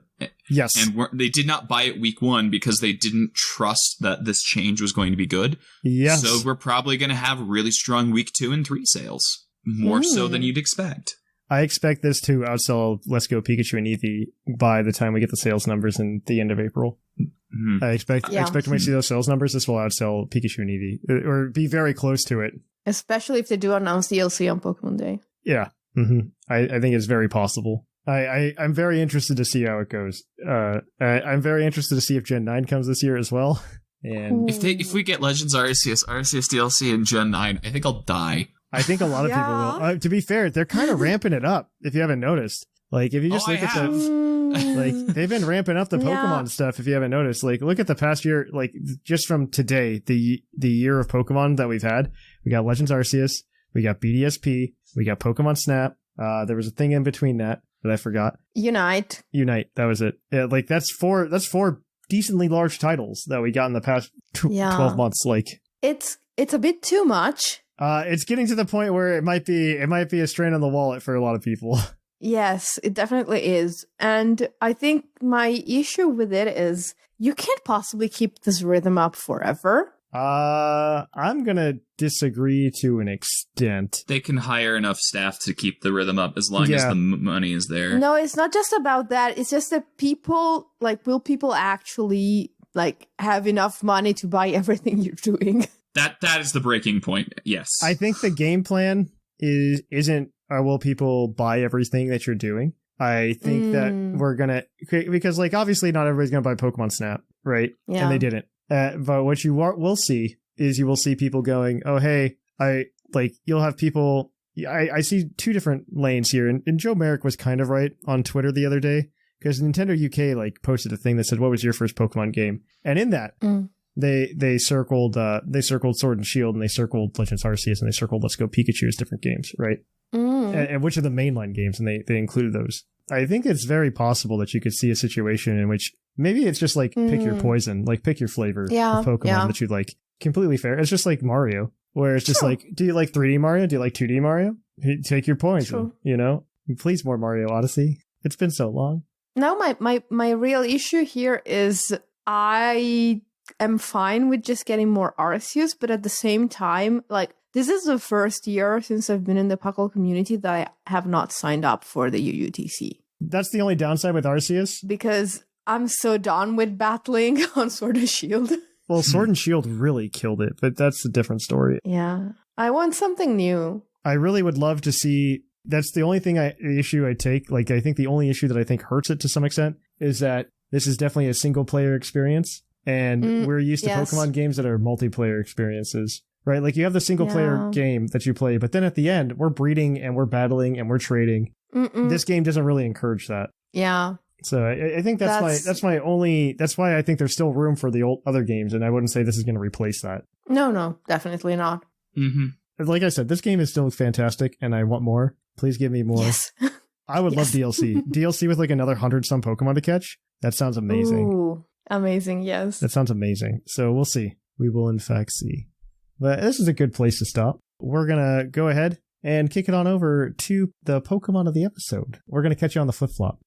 Yes. And they did not buy it week 1 because they didn't trust that this change was going to be good. Yes. So we're probably going to have really strong week 2 and 3 sales. More so than you'd expect. I expect this to outsell Let's Go Pikachu and Eevee by the time we get the sales numbers in the end of April. Mm-hmm. I expect when we see those sales numbers, this will outsell Pikachu and Eevee. Or be very close to it. Especially if they do announce DLC on Pokemon Day. Yeah. Mm-hmm. I think it's very possible. I'm very interested to see how it goes. I'm very interested to see if Gen 9 comes this year as well. And if we get Legends Arceus DLC in Gen 9, I think I'll die. I think a lot of people will. To be fair, they're kind of ramping it up, if you haven't noticed. Like, if you just look at like, they've been ramping up the Pokemon stuff, if you haven't noticed. Like, look at the past year, like, just from today, the year of Pokemon that we've had. We got Legends Arceus, we got BDSP, we got Pokemon Snap. There was a thing in between that I forgot. Unite, that was it. Yeah, like, that's four decently large titles that we got in the past 12 months. Like, it's a bit too much. It's getting to the point where it might be a strain on the wallet for a lot of people. Yes, it definitely is. And I think my issue with it is you can't possibly keep this rhythm up forever. I'm gonna disagree to an extent. They can hire enough staff to keep the rhythm up as long as the money is there. No, it's not just about that. It's just that will people actually have enough money to buy everything you're doing? That is the breaking point. Yes. I think the game plan isn't will people buy everything that you're doing? I think that we're gonna, because like obviously not everybody's gonna buy Pokemon Snap, right? Yeah. And they didn't. But what you will see is you will see people going, oh hey, you'll have people. I see 2 different lanes here, and Joe Merrick was kind of right on Twitter the other day because Nintendo UK posted a thing that said, "What was your first Pokemon game?" And in that. They circled Sword and Shield, and they circled Legends Arceus, and they circled Let's Go Pikachu as different games, right? And which are the mainline games, and they included those. I think it's very possible that you could see a situation in which maybe it's just pick your poison, pick your flavor of Pokemon that you like. completely fair. It's just like Mario, where it's just like, do you like 3D Mario? Do you like 2D Mario? Take your points, and, please more Mario Odyssey. It's been so long. Now my real issue here is I am fine with just getting more Arceus, but at the same time, like, this is the first year since I've been in the PUCL community that I have not signed up for the UUTC. That's the only downside with Arceus? Because I'm so done with battling on Sword and Shield. Well, Sword and Shield really killed it, but that's a different story. Yeah. I want something new. I really would love to see... That's the only issue I take. Like, I think the only issue that I think hurts it to some extent is that this is definitely a single-player experience, and we're used to Pokemon games that are multiplayer experiences, right? Like, you have the single-player game that you play, but then at the end, we're breeding, and we're battling, and we're trading. This game doesn't really encourage that. Yeah. So I think that's why I think there's still room for the old other games, and I wouldn't say this is going to replace that. No, definitely not. Like I said, this game is still fantastic, and I want more. Please give me more. Yes. I would love DLC. DLC with like another 100-some Pokemon to catch. That sounds amazing. Ooh, amazing, yes. That sounds amazing. So we'll see. We will in fact see. But this is a good place to stop. We're going to go ahead and kick it on over to the Pokemon of the episode. We're going to catch you on the flip-flop.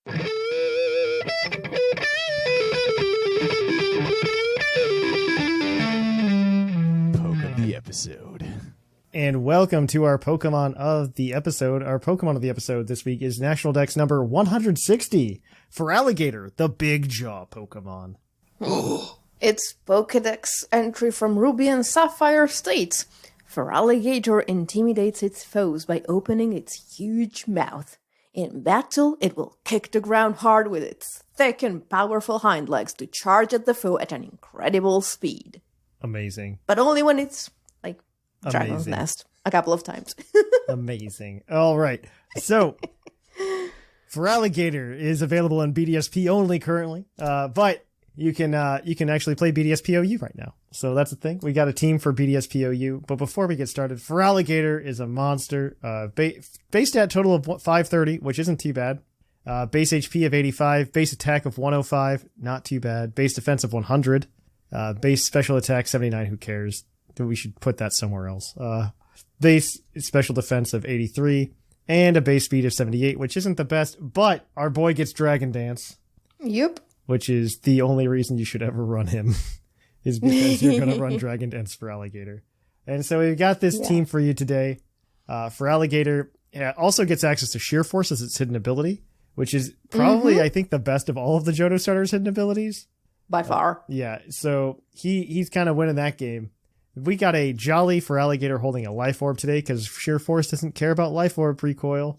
Poke of the episode. And welcome to our Pokemon of the episode. Our Pokemon of the episode this week is National Dex number 160 for Alligator, the Big Jaw Pokemon. Its Pokedex entry from Ruby and Sapphire states, Feraligatr intimidates its foes by opening its huge mouth. In battle, it will kick the ground hard with its thick and powerful hind legs to charge at the foe at an incredible speed. Amazing. But only when it's, like, Dragon's Nest a couple of times. Amazing. All right. So, Feraligatr is available in BDSP only currently, but you can actually play BDSPOU right now. So that's the thing. We got a team for BDSPOU. But before we get started, Feraligatr is a monster. Base stat total of 530, which isn't too bad. Base HP of 85. Base attack of 105. Not too bad. Base defense of 100. Base special attack 79. Who cares? We should put that somewhere else. Base special defense of 83. And a base speed of 78, which isn't the best. But our boy gets Dragon Dance. Yep. Which is the only reason you should ever run him. Is because you're going to run Dragon Dance for Alligator. And so we've got this team for you today. Feraligatr also gets access to Sheer Force as its hidden ability, which is probably, I think, the best of all of the Johto starters' hidden abilities. By far. Yeah, so he's kind of winning that game. We got a Jolly Feraligatr holding a Life Orb today because Sheer Force doesn't care about Life Orb recoil.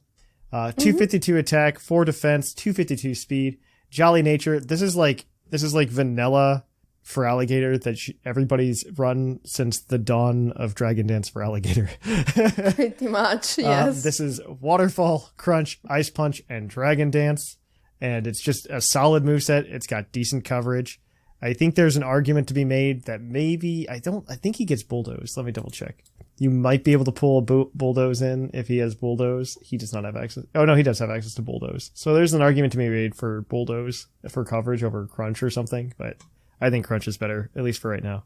252 attack, 4 defense, 252 speed. Jolly nature. This is like vanilla Feraligatr that everybody's run since the dawn of Dragon Dance Feraligatr. Pretty much, yes. This is Waterfall, Crunch, Ice Punch, and Dragon Dance, and it's just a solid moveset. It's got decent coverage. I think there's an argument to be made that maybe I think he gets Bulldoze. Let me double check. You might be able to pull a Bulldoze in if he has Bulldoze. He does not have access. Oh, no, he does have access to Bulldoze. So there's an argument to be made for Bulldoze for coverage over Crunch or something, but I think Crunch is better, at least for right now.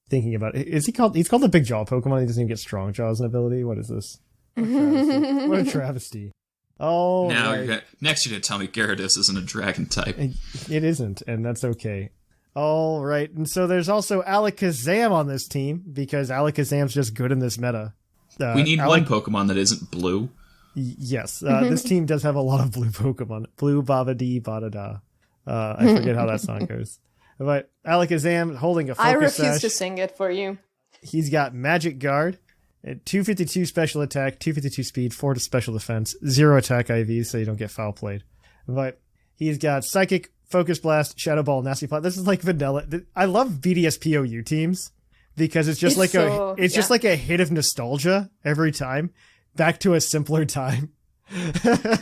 Thinking about it. He's called the Big Jaw Pokemon. He doesn't even get Strong Jaw as an ability. What is this? What a travesty. Oh, now next you're going to tell me Gyarados isn't a dragon type. It isn't, and that's okay. All right, and so there's also Alakazam on this team, because Alakazam's just good in this meta. We need one Pokemon that isn't blue. Yes, this team does have a lot of blue Pokemon. Blue Babidi Badada. I forget how that song goes. But Alakazam holding a Focus I refuse Sash. to sing it for you. He's got Magic Guard, 252 special attack, 252 speed, 4 to special defense, 0 attack IV, so you don't get foul played. But he's got Psychic, Focus Blast, Shadow Ball, Nasty Plot. This is like vanilla. I love BDSPOU teams because it's just just like a hit of nostalgia every time, back to a simpler time.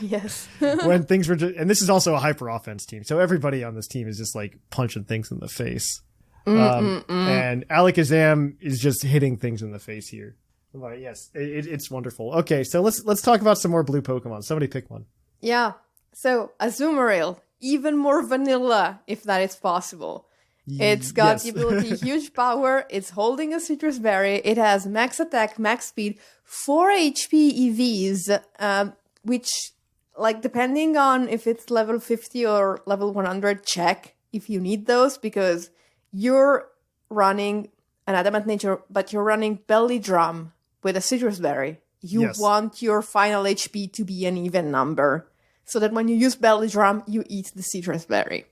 Yes. When things were just, and this is also a hyper offense team, so everybody on this team is just like punching things in the face. And Alakazam is just hitting things in the face here. But yes, it's wonderful. Okay, so let's talk about some more blue Pokemon. Somebody pick one. Yeah. So Azumarill, even more vanilla, if that is possible. It's got Yes. the ability Huge Power. It's holding a citrus berry. It has max attack, max speed, 4 HP EVs, which, like, depending on if it's level 50 or level 100, check if you need those, because you're running an Adamant Nature, but you're running Belly Drum with a citrus berry. You Yes. want your final HP to be an even number, so that when you use Belly Drum, you eat the citrus berry.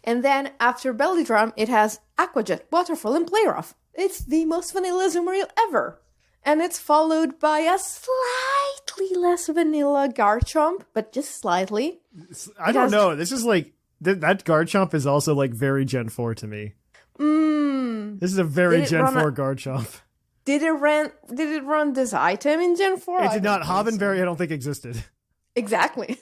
And then after Belly Drum, it has Aqua Jet, Waterfall, and Play Rough. It's the most vanilla Azumarill ever. And it's followed by a slightly less vanilla Garchomp, but just slightly. I don't know. This is like that Garchomp is also like very Gen 4 to me. This is a very Did it Gen run 4 Garchomp. Did it run this item in Gen 4? It did not. Hovenberry, I don't think existed. Exactly.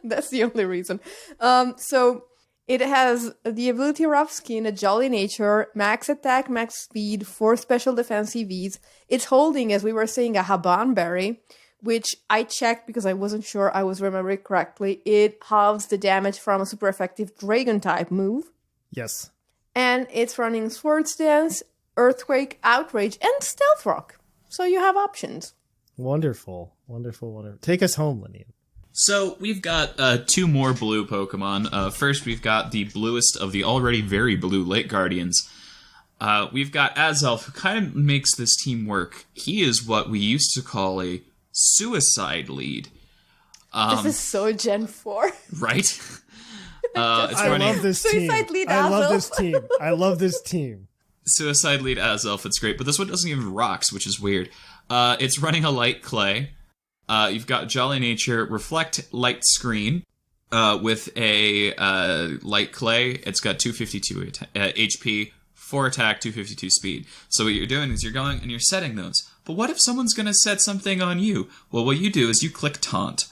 That's the only reason. So it has the ability Rough Skin, a Jolly Nature, max attack, max speed, 4 special defense EVs. It's holding, as we were saying, a Habanberry, which I checked because I wasn't sure I was remembering correctly. It halves the damage from a super effective Dragon type move. Yes. And it's running Swords Dance, Earthquake, Outrage, and Stealth Rock. So you have options. Wonderful. Wonderful, wonderful. Take us home, Lynian. So we've got 2 more blue Pokemon. First, we've got the bluest of the already very blue Lake Guardians. We've got Azelf, who kind of makes this team work. He is what we used to call a suicide lead. This is so Gen 4. Right? It's I running love this team. Suicide Lead I love Azelf. this team. I love this team. Suicide Lead Azelf. It's great, but this one doesn't even rocks, which is weird. It's running a Light Clay. You've got Jolly Nature, Reflect Light Screen with a Light Clay. It's got 252 HP, 4 attack, 252 speed. So what you're doing is you're going and you're setting those. But what if someone's going to set something on you? Well, what you do is you click Taunt.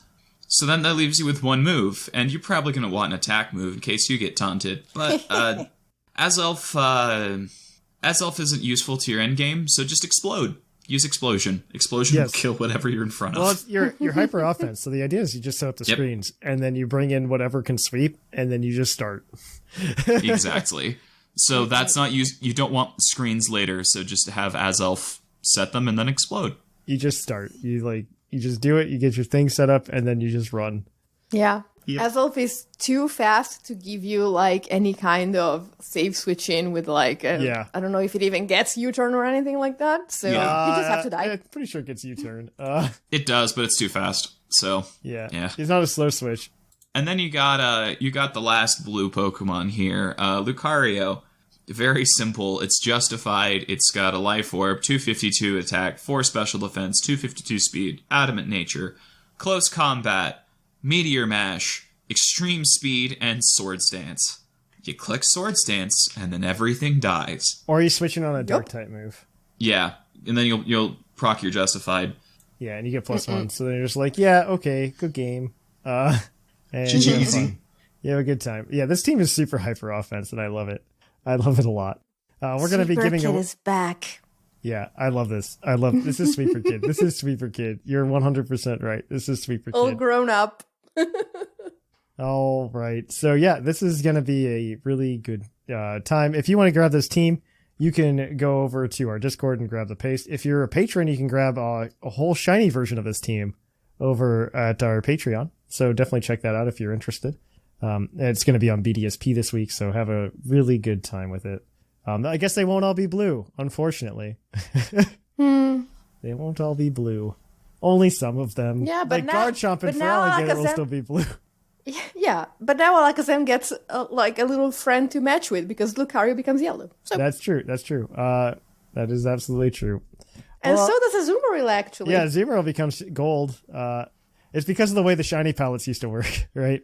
So then that leaves you with 1 move, and you're probably going to want an attack move in case you get taunted. But Azelf isn't useful to your endgame, so just explode. Use Explosion. Explosion Yes. will kill whatever you're in front of. Well, it's your hyper offense. So the idea is you just set up the Yep. screens, and then you bring in whatever can sweep, and then you just start. Exactly. So that's not you don't want screens later, so just have Azelf set them and then explode. You just start. You just do it. You get your thing set up, and then you just run. Yeah. Yep. Azelf is too fast to give you, like, any kind of save switch in with, like, Yeah. I don't know if it even gets U-turn or anything like that. So Yeah. you just have to die. I'm pretty sure it gets U-turn. It does, but it's too fast. So Yeah. Yeah. It's not a slow switch. And then you got the last blue Pokemon here, Lucario. Very simple. It's justified. It's got a Life Orb, 252 attack, 4 special defense, 252 speed, Adamant Nature, Close Combat, Meteor Mash, Extreme Speed, and Swords Dance. You click Swords Dance, and then everything dies. Or you switching on a dark type move. Yeah, and then you'll proc your justified. Yeah, and you get +1. So then you're just like, yeah, okay, good game. And GG. you have fun. You have a good time. Yeah, this team is super hyper offense, and I love it. I love it a lot. We're going to be giving Kid is back. Yeah, I love this. This is Sweeper Kid. This is Sweeper Kid. You're 100% right. This is Sweeper All Kid. grown up. All right. So yeah, this is going to be a really good time. If you want to grab this team, you can go over to our Discord and grab the paste. If you're a patron, you can grab a whole shiny version of this team over at our Patreon. So definitely check that out if you're interested. It's going to be on BDSP this week, so have a really good time with it. I guess they won't all be blue, unfortunately. They won't all be blue. Only some of them. Yeah, but like now- Garchomp but and now Feraligatr will Alakazam- still be blue. Yeah, but now Alakazam gets like a little friend to match with because Lucario becomes yellow. So That's true. That is absolutely true. and well- so does Azumarill actually. Yeah, Zero becomes gold. It's because of the way the shiny palettes used to work, right?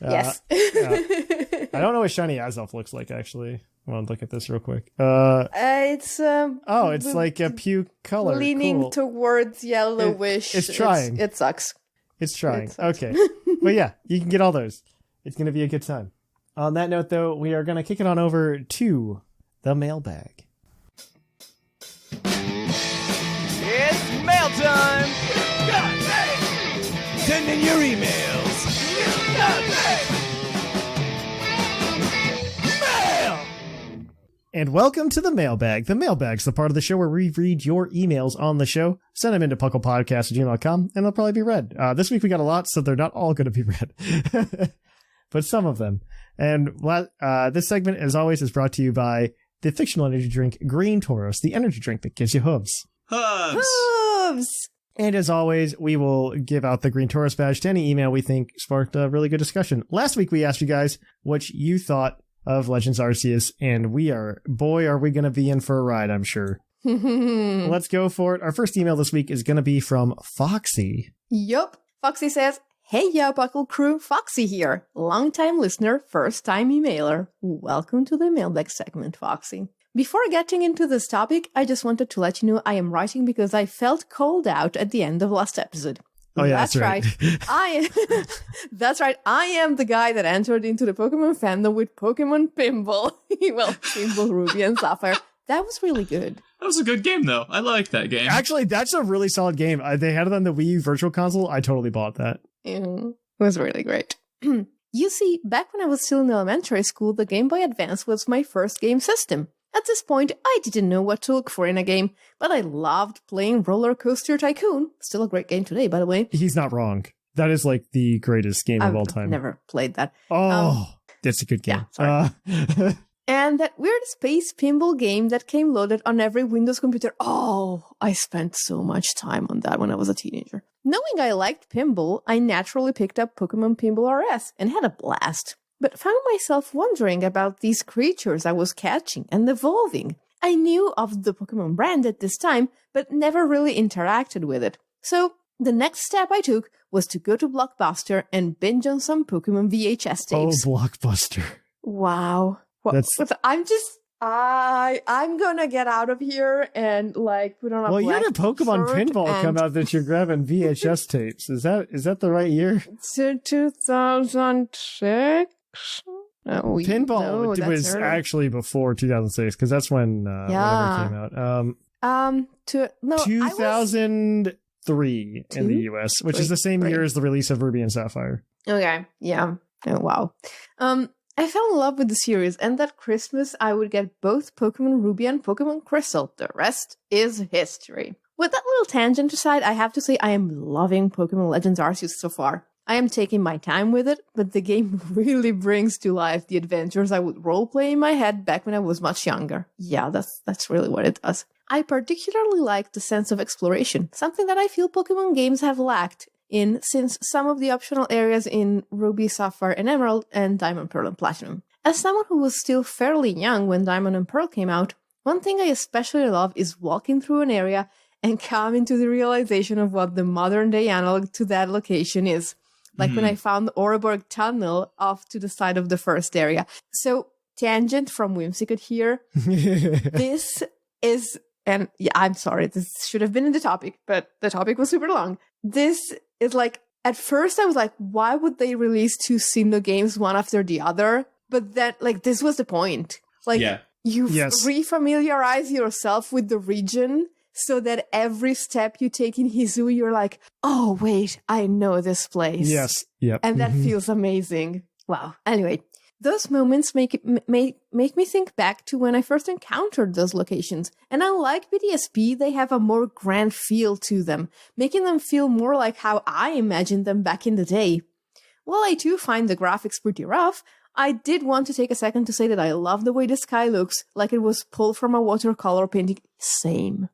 Yes. I don't know what shiny Azelf looks like, actually. I want to look at this real quick. It's It's like a puke color. leaning Cool. towards yellowish. It's trying. It sucks. It's trying. It sucks. Okay. But yeah, you can get all those. It's going to be a good time. On that note, though, we are going to kick it on over to the mailbag. It's mail time! Send in your emails! Mail! And welcome to the Mailbag. The Mailbag's the part of the show where we read your emails on the show. Send them into puclpodcast@gmail.com, and they'll probably be read. This week we got a lot, so they're not all going to be read. But some of them. And this segment, as always, is brought to you by the fictional energy drink Green Tauros, the energy drink that gives you hooves. Hooves! And as always, we will give out the Green Tauros badge to any email we think sparked a really good discussion. Last week we asked you guys what you thought of Legends Arceus, and are we going to be in for a ride, I'm sure. Let's go for it. Our first email this week is going to be from Foxy. Yup. Foxy says, "Hey, ya, Puckle crew, Foxy here. Long-time listener, first-time emailer. Welcome to the Mailbag segment, Foxy. Before getting into this topic, I just wanted to let you know I am writing because I felt called out at the end of last episode. Oh yeah, that's right. That's right. I am the guy that entered into the Pokemon fandom with Pokemon Pinball. Well, Pinball Ruby and Sapphire. That was really good. That was a good game, though. I like that game. Actually, that's a really solid game. They had it on the Wii U Virtual Console. I totally bought that. Yeah, it was really great. You see, back when I was still in elementary school, the Game Boy Advance was my first game system. At this point, I didn't know what to look for in a game, but I loved playing Roller Coaster Tycoon. Still a great game today, by the way. He's not wrong. That is like the greatest game of all time. I've never played that. Oh, that's a good game. Yeah, sorry. And that weird space pinball game that came loaded on every Windows computer. Oh, I spent so much time on that when I was a teenager. Knowing I liked pinball, I naturally picked up Pokemon Pinball RS and had a blast. But found myself wondering about these creatures I was catching and evolving. I knew of the Pokemon brand at this time, but never really interacted with it. So the next step I took was to go to Blockbuster and binge on some Pokemon VHS tapes. Oh, Blockbuster. Wow. I'm gonna get out of here and like put on a you had a black Pokemon shirt Pinball come out that you're grabbing VHS tapes. Is that the right year? 2006. Pinball was actually before 2006 because that's when whatever came out. 2003 in the US, which is the same year as the release of Ruby and Sapphire. Okay, yeah. Oh, wow. I fell in love with the series, and that Christmas I would get both Pokemon Ruby and Pokemon Crystal. The rest is history. With that little tangent aside, I have to say I am loving Pokemon Legends Arceus so far. I am taking my time with it, but the game really brings to life the adventures I would roleplay in my head back when I was much younger. Yeah, that's really what it does. I particularly like the sense of exploration, something that I feel Pokemon games have lacked in since some of the optional areas in Ruby, Sapphire, and Emerald, and Diamond, Pearl, and Platinum. As someone who was still fairly young when Diamond and Pearl came out, one thing I especially love is walking through an area and coming to the realization of what the modern-day analog to that location is. Like when I found the Ouroboros Tunnel off to the side of the first area. So, tangent from Whimsicott here. This is, and yeah, I'm sorry, this should have been in the topic, but the topic was super long. This is like, at first I was like, why would they release two Sinnoh games one after the other? But then, like, this was the point. Like, you refamiliarize yourself with the region, so that every step you take in Hisui, you're like, oh, wait, I know this place. Yes. Yep. And that feels amazing. Wow. Anyway, those moments make me think back to when I first encountered those locations. And unlike BDSP, they have a more grand feel to them, making them feel more like how I imagined them back in the day. While I too find the graphics pretty rough, I did want to take a second to say that I love the way the sky looks, like it was pulled from a watercolor painting. Same.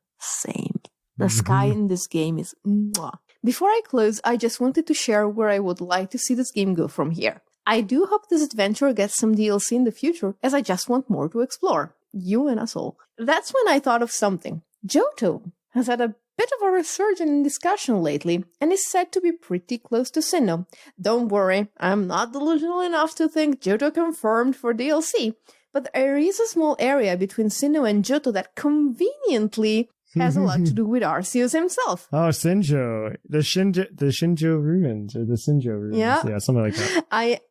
The sky in this game is mwah. Before I close, I just wanted to share where I would like to see this game go from here. I do hope this adventure gets some DLC in the future, as I just want more to explore. You and us all. That's when I thought of something. Johto has had a bit of a resurgence in discussion lately, and is said to be pretty close to Sinnoh. Don't worry, I'm not delusional enough to think Johto confirmed for DLC, but there is a small area between Sinnoh and Johto that conveniently has a lot to do with Arceus himself. Oh, Sinjo. The Shinjo ruins, or the Sinjo ruins. Yeah, something like that. I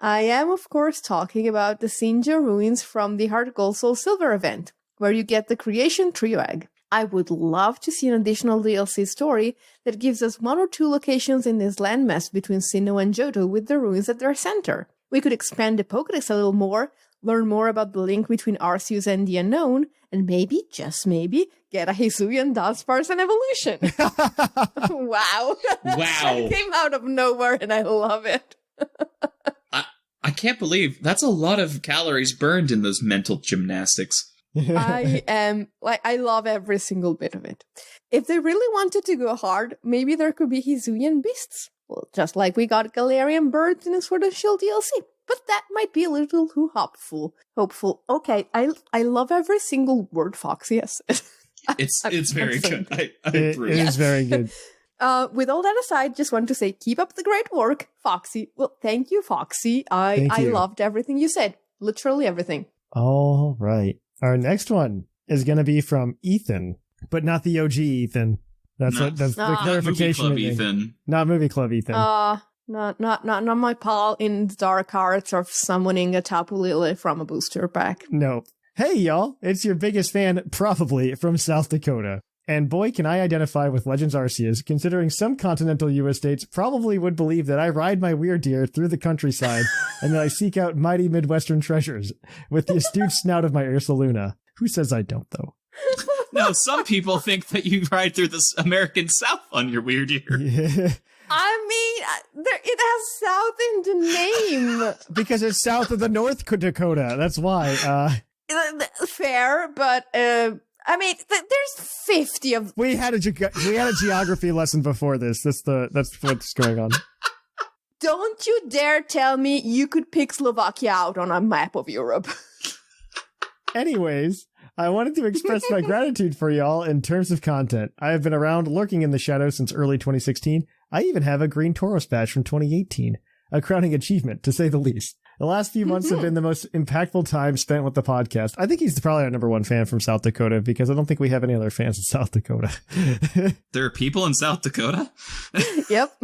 am, of course, talking about the Sinjo ruins from the Heart Gold Soul Silver event, where you get the Creation Trio Egg. I would love to see an additional DLC story that gives us one or two locations in this landmass between Sinnoh and Johto with the ruins at their center. We could expand the Pokédex a little more, learn more about the link between Arceus and the Unknown, and maybe, just maybe, get a Hisuian Dunsparce evolution. Wow. Wow. It came out of nowhere, and I love it. I can't believe that's a lot of calories burned in those mental gymnastics. I love every single bit of it. If they really wanted to go hard, maybe there could be Hisuian beasts. Well, just like we got Galarian birds in a Sword and Shield DLC. But that might be a little too hopeful. Okay, I love every single word Foxy has said. It's very good. I agree. It is very good. With all that aside, just want to say, keep up the great work, Foxy. Well, thank you, Foxy. I loved everything you said. Literally everything. All right. Our next one is going to be from Ethan, but not the OG Ethan. That's the clarification. Movie Club Ethan. Not Movie Club Ethan. Not my pal in the dark arts of summoning a Tapu Lele from a booster pack. No. Hey, y'all. It's your biggest fan, probably, from South Dakota. And boy, can I identify with Legends Arceus, considering some continental U.S. states probably would believe that I ride my weird deer through the countryside and that I seek out mighty Midwestern treasures with the astute snout of my Ursaluna. Who says I don't, though? No, some people think that you ride through the American South on your weird deer. Yeah. I mean, it has South in the name. Because it's south of the North Dakota. That's why. Fair, but I mean, there's 50 of. We had a geography lesson before this. That's what's going on. Don't you dare tell me you could pick Slovakia out on a map of Europe. Anyways, I wanted to express my gratitude for y'all in terms of content. I have been around lurking in the shadows since early 2016. I even have a green Tauros badge from 2018. A crowning achievement, to say the least. The last few months have been the most impactful time spent with the podcast. I think he's probably our number one fan from South Dakota, because I don't think we have any other fans in South Dakota. There are people in South Dakota? Yep.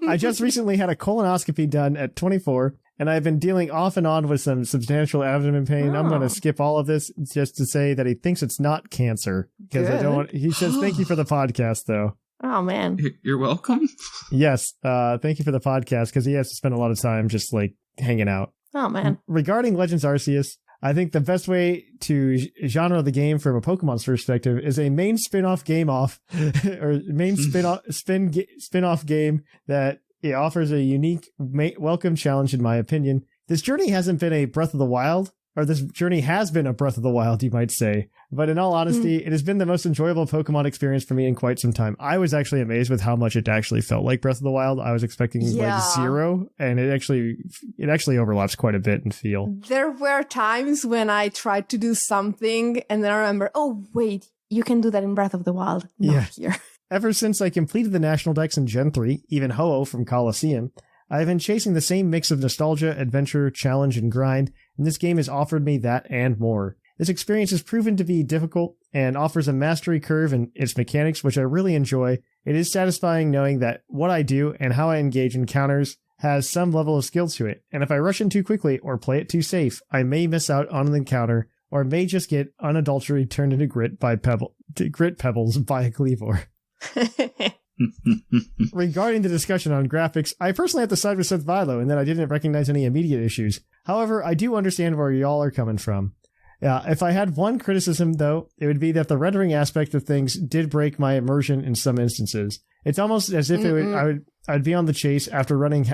I just recently had a colonoscopy done at 24, and I've been dealing off and on with some substantial abdomen pain. I'm going to skip all of this just to say that he thinks it's not cancer, because I don't want. He says thank you for the podcast, though. Oh, man. You're welcome. Yes. Thank you for the podcast, because he has to spend a lot of time just like hanging out. Oh, man. Regarding Legends Arceus, I think the best way to genre the game from a Pokemon's perspective is a main spin-off game off, or main spin-off game that it offers a unique welcome challenge, in my opinion. This journey hasn't been a Breath of the Wild, or this journey has been a Breath of the Wild, you might say. But in all honesty, it has been the most enjoyable Pokemon experience for me in quite some time. I was actually amazed with how much it actually felt like Breath of the Wild. I was expecting like zero, and it actually overlaps quite a bit in feel. There were times when I tried to do something, and then I remember, oh, wait, you can do that in Breath of the Wild. Not here. Ever since I completed the National Dex in Gen 3, even Ho-Oh from Coliseum, I've been chasing the same mix of nostalgia, adventure, challenge, and grind, and this game has offered me that and more. This experience has proven to be difficult and offers a mastery curve in its mechanics, which I really enjoy. It is satisfying knowing that what I do and how I engage in encounters has some level of skill to it, and if I rush in too quickly or play it too safe, I may miss out on an encounter, or may just get unadulterated turned into grit pebbles by a Cleavor. Regarding the discussion on graphics, I personally have to side with Seth Vilo in that I didn't recognize any immediate issues. However, I do understand where y'all are coming from. If I had one criticism, though, it would be that the rendering aspect of things did break my immersion in some instances. It's almost as if I'd be on the chase running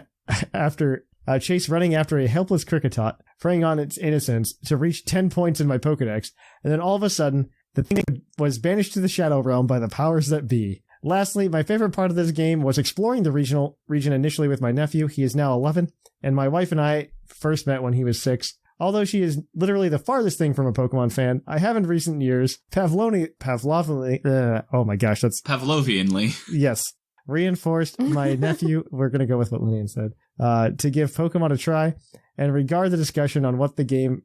after a helpless Kricketot, preying on its innocence to reach 10 points in my Pokedex, and then all of a sudden, the thing was banished to the Shadow Realm by the powers that be. Lastly, my favorite part of this game was exploring the region initially with my nephew. He is now 11, and my wife and I first met when he was 6. Although she is literally the farthest thing from a Pokemon fan, I have in recent years Pavlovianly, yes, reinforced my nephew, we're going to go with what Lynian said, to give Pokemon a try, and regard the discussion on what game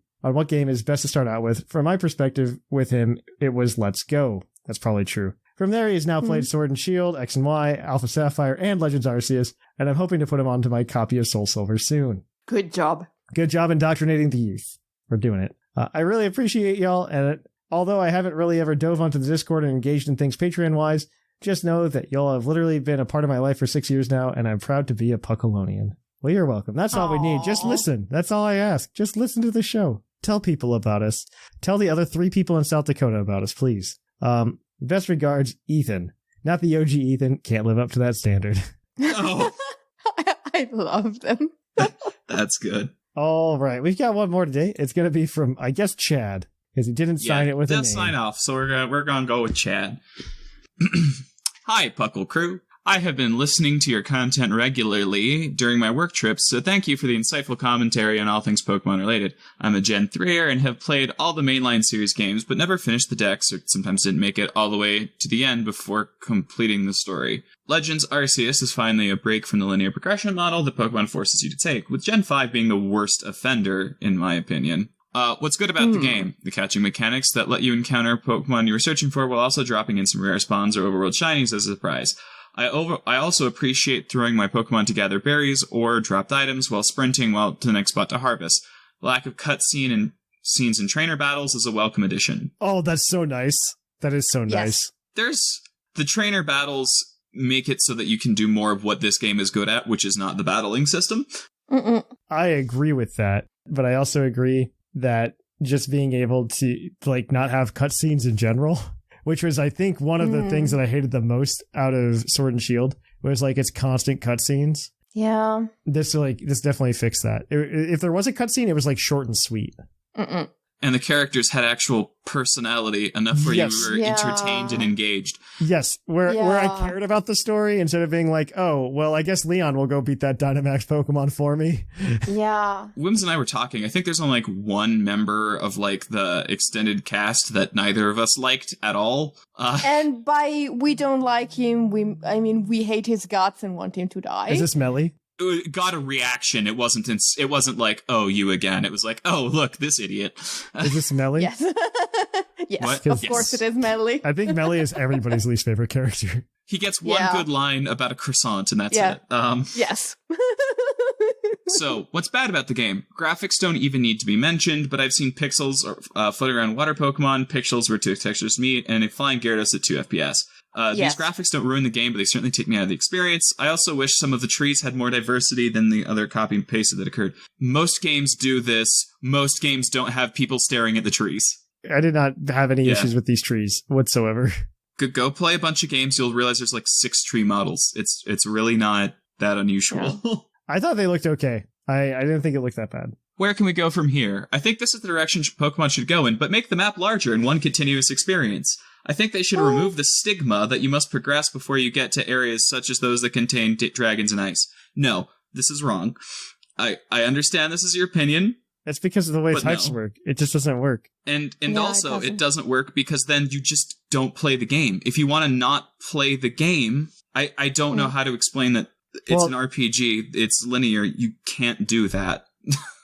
is best to start out with. From my perspective with him, it was Let's Go. That's probably true. From there, he has now played Sword and Shield, X and Y, Alpha Sapphire, and Legends Arceus, and I'm hoping to put him onto my copy of Soul Silver soon. Good job. Good job indoctrinating the youth. We're doing it. I really appreciate y'all, and although I haven't really ever dove onto the Discord and engaged in things Patreon-wise, just know that y'all have literally been a part of my life for 6 years now, and I'm proud to be a Puckalonian. Well, you're welcome. That's all we need. Just listen. That's all I ask. Just listen to the show. Tell people about us. Tell the other 3 people in South Dakota about us, please. Best regards, Ethan. Not the OG Ethan. Can't live up to that standard. Oh, I love them. that's good. All right. We've got one more today. It's going to be from, I guess, Chad, because he didn't sign it with a name. Sign off, so we're gonna go with Chad. Hi, Puckle crew. I have been listening to your content regularly during my work trips, so thank you for the insightful commentary on all things Pokemon related. I'm a Gen 3er and have played all the mainline series games, but never finished the decks, or sometimes didn't make it all the way to the end before completing the story. Legends Arceus is finally a break from the linear progression model that Pokemon forces you to take, with Gen 5 being the worst offender, in my opinion. What's good about the game? The catching mechanics that let you encounter Pokemon you were searching for while also dropping in some rare spawns or overworld shinies as a surprise. I also appreciate throwing my Pokemon to gather berries or dropped items while sprinting to the next spot to harvest. Lack of cutscene and scenes in trainer battles is a welcome addition. Oh, that's so nice. That is so nice. There's the trainer battles make it so that you can do more of what this game is good at, which is not the battling system. I agree with that, but I also agree that just being able to not have cutscenes in general, which was, I think, one of the things that I hated the most out of Sword and Shield, was its constant cutscenes. Yeah. This definitely fixed that. If there was a cutscene, it was short and sweet. And the characters had actual personality enough where you were entertained and engaged. Yes, where I cared about the story instead of being oh, well, I guess Leon will go beat that Dynamax Pokemon for me. Yeah. Wims and I were talking. I think there's only one member of the extended cast that neither of us liked at all. And by we don't like him, we hate his guts and want him to die. Is this Melly? It got a reaction. It wasn't oh, you again. It was oh, look, this idiot. Is this Melly? Yes. Yes, What? of course it is Melly. I think Melly is everybody's least favorite character. He gets one good line about a croissant, and that's it. Yes. So, what's bad about the game? Graphics don't even need to be mentioned, but I've seen pixels floating around water Pokemon, pixels where 2 textures meet, and a flying Gyarados at 2 FPS. These graphics don't ruin the game, but they certainly take me out of the experience. I also wish some of the trees had more diversity than the other copy and pasted that occurred. Most games do this. Most games don't have people staring at the trees. I did not have any issues with these trees whatsoever. Go play a bunch of games. You'll realize there's 6 tree models. It's really not that unusual. Yeah. I thought they looked okay. I didn't think it looked that bad. Where can we go from here? I think this is the direction Pokemon should go in, but make the map larger in one continuous experience. I think they should remove the stigma that you must progress before you get to areas such as those that contain dragons and ice. No, this is wrong. I understand this is your opinion. It's because of the way types work. It just doesn't work. And also, it doesn't work because then you just don't play the game. If you want to not play the game, I don't know how to explain that it's an RPG, it's linear, you can't do that.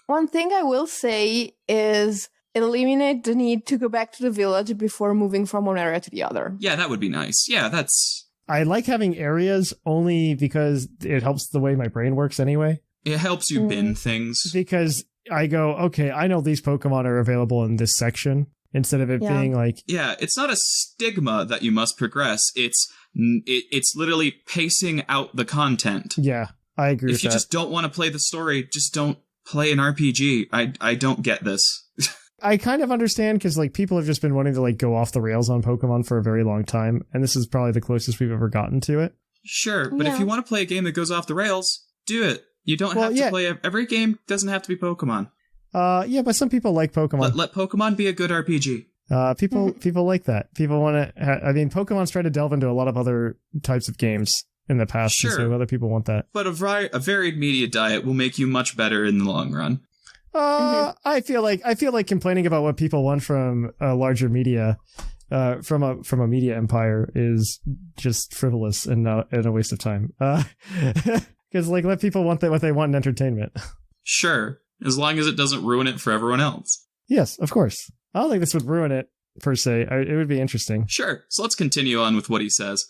One thing I will say is eliminate the need to go back to the village before moving from one area to the other. Yeah, that would be nice. Yeah, that's... I like having areas only because it helps the way my brain works anyway. It helps you bin things. Because I go, okay, I know these Pokemon are available in this section, instead of it being Yeah, it's not a stigma that you must progress. It's literally pacing out the content. Yeah, I agree with that. If you just don't want to play the story, just don't play an RPG. I don't get this. I kind of understand because people have just been wanting to go off the rails on Pokemon for a very long time, and this is probably the closest we've ever gotten to it. Sure, but if you want to play a game that goes off the rails, do it. You don't have to play every game. Doesn't have to be Pokemon. Yeah, but some people like Pokemon. Let Pokemon be a good RPG. People like that. People want to. Pokemon's tried to delve into a lot of other types of games in the past, sure. So other people want that. But a varied media diet will make you much better in the long run. I feel like complaining about what people want from a larger media, from a media empire, is just frivolous and a waste of time. Because let people want what they want in entertainment. Sure, as long as it doesn't ruin it for everyone else. Yes, of course. I don't think this would ruin it per se. It would be interesting. Sure. So let's continue on with what he says.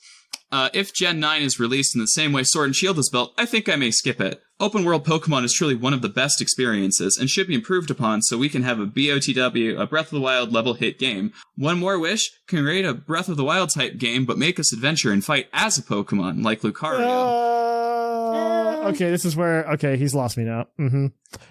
If Gen 9 is released in the same way Sword and Shield is built, I think I may skip it. Open world Pokemon is truly one of the best experiences and should be improved upon so we can have a BOTW, a Breath of the Wild level hit game. One more wish, can create a Breath of the Wild type game but make us adventure and fight as a Pokemon like Lucario. okay, this is where, okay, he's lost me now.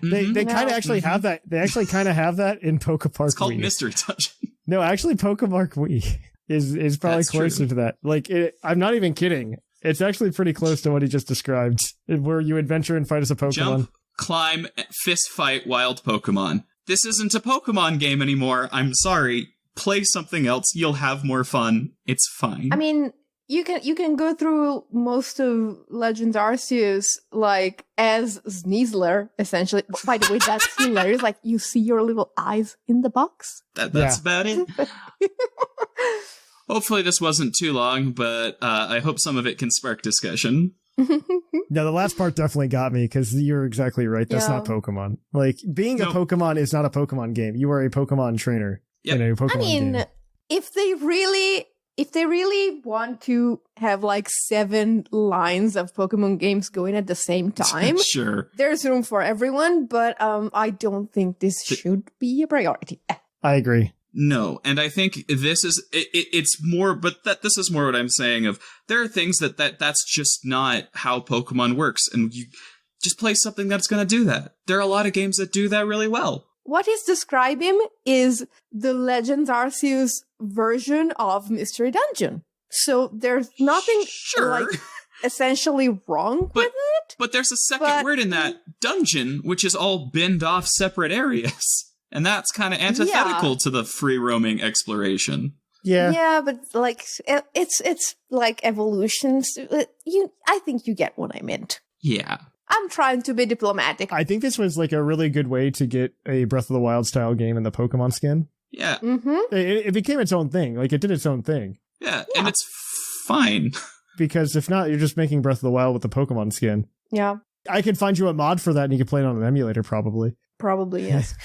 They kind of actually have that. They actually kind of have that in PokePark. It's called Wii. Mystery Dungeon. No, actually, PokePark Wii is probably That's closer true. to that. Like, I'm not even kidding. It's actually pretty close to what he just described, where you adventure and fight as a Pokemon. Jump, climb, fist fight wild Pokemon. This isn't a Pokemon game anymore. I'm sorry. Play something else. You'll have more fun. It's fine. I mean, you can go through most of Legends Arceus like as Sneasler, essentially. By the way, that's hilarious. Like, you see your little eyes in the box. That's about it. Hopefully this wasn't too long, but I hope some of it can spark discussion. No, the last part definitely got me, because you're exactly right. That's not Pokemon. Like, being a Pokemon is not a Pokemon game. You are a Pokemon trainer in a Pokemon game. if they really want to have like 7 lines of Pokemon games going at the same time, Sure. there's room for everyone, but I don't think this should be a priority. I agree. No, and I think this is it's more, but this is more what I'm saying of there are things that's just not how Pokemon works, and you just play something that's going to do that. There are a lot of games that do that really well. What he's describing is the Legends Arceus version of Mystery Dungeon. So there's nothing like essentially wrong with it. But there's a second word in that, dungeon, which is all binned off separate areas. And that's kind of antithetical to the free roaming exploration. Yeah. Yeah, but like it's like evolutions. I think you get what I meant. Yeah. I'm trying to be diplomatic. I think this was like a really good way to get a Breath of the Wild style game in the Pokemon skin. Yeah. Mm-hmm. It became its own thing. Like, it did its own thing. Yeah, and it's fine. Because if not, you're just making Breath of the Wild with the Pokemon skin. Yeah. I could find you a mod for that and you could play it on an emulator, probably. Probably, yes.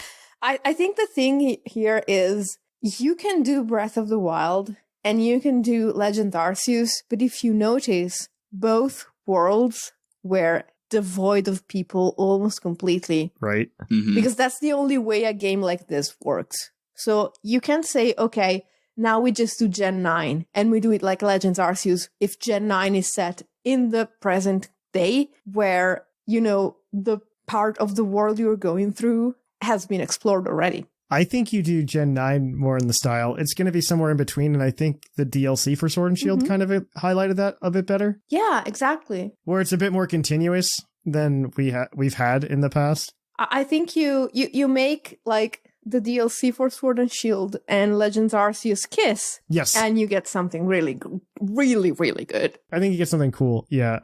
I think the thing here is you can do Breath of the Wild and you can do Legends Arceus, but if you notice, both worlds were devoid of people almost completely. Right. Mm-hmm. Because that's the only way a game like this works. So you can say, okay, now we just do Gen 9 and we do it like Legends Arceus if Gen 9 is set in the present day where, you know, the part of the world you're going through has been explored already. I think you do Gen 9 more in the style. It's going to be somewhere in between, and I think the DLC for Sword and Shield kind of highlighted that a bit better. Yeah, exactly. Where it's a bit more continuous than we've had in the past. I think you make like the DLC for Sword and Shield and Legends Arceus Kiss. Yes. And you get something really, really, really good. I think you get something cool. Yeah.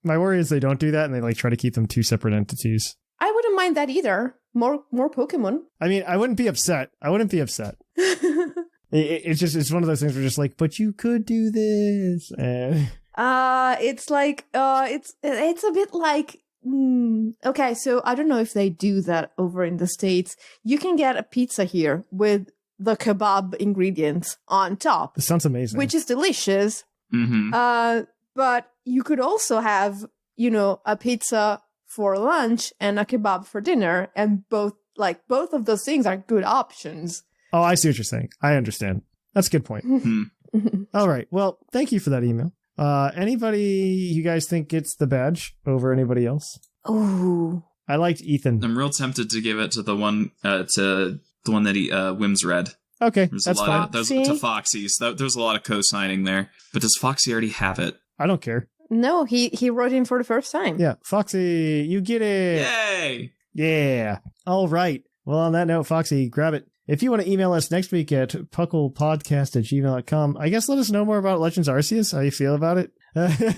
My worry is they don't do that and they like try to keep them 2 separate entities. I wouldn't mind that either. More Pokemon. I mean, I wouldn't be upset. It's one of those things where just like, but you could do this. It's like, it's a bit like, okay, so I don't know if they do that over in the States. You can get a pizza here with the kebab ingredients on top. This sounds amazing. Which is delicious. Mm-hmm. But you could also have, you know, a pizza for lunch and a kebab for dinner, and both of those things are good options. Oh, I see what you're saying. I understand. That's a good point. All right. Well, thank you for that email. Anybody you guys think gets the badge over anybody else? Ooh. I liked Ethan. I'm real tempted to give it to the one that he Whims read. Okay, There's that's a fine. lot to Foxy's. There's a lot of co-signing there. But does Foxy already have it? I don't care. No, he wrote in for the first time. Yeah, Foxy, you get it. Yay! Yeah. All right. Well, on that note, Foxy, grab it. If you want to email us next week at puclpodcast@gmail.com, I guess let us know more about Legends Arceus, how you feel about it. I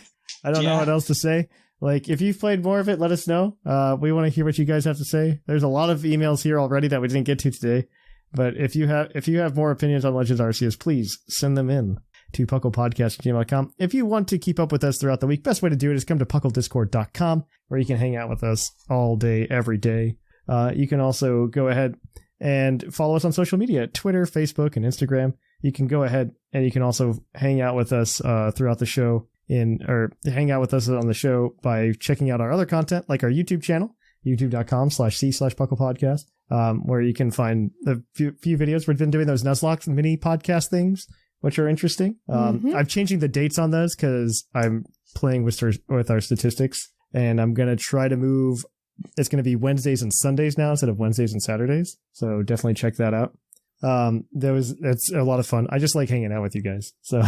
don't know what else to say. Like, if you've played more of it, let us know. We want to hear what you guys have to say. There's a lot of emails here already that we didn't get to today. But if you have more opinions on Legends Arceus, please send them in to puclpodcast@gmail.com. If you want to keep up with us throughout the week, best way to do it is come to pucklediscord.com, where you can hang out with us all day, every day. You can also go ahead and follow us on social media, Twitter, Facebook, and Instagram. You can go ahead and you can also hang out with us throughout the show hang out with us on the show by checking out our other content, like our YouTube channel, youtube.com/c/puclpodcast, where you can find the few videos. We've been doing those Nuzlocke mini podcast things, which are interesting. I'm changing the dates on those because I'm playing with our statistics And I'm going to try to move. It's going to be Wednesdays and Sundays now instead of Wednesdays and Saturdays. So definitely check that out. It's a lot of fun. I just like hanging out with you guys. So,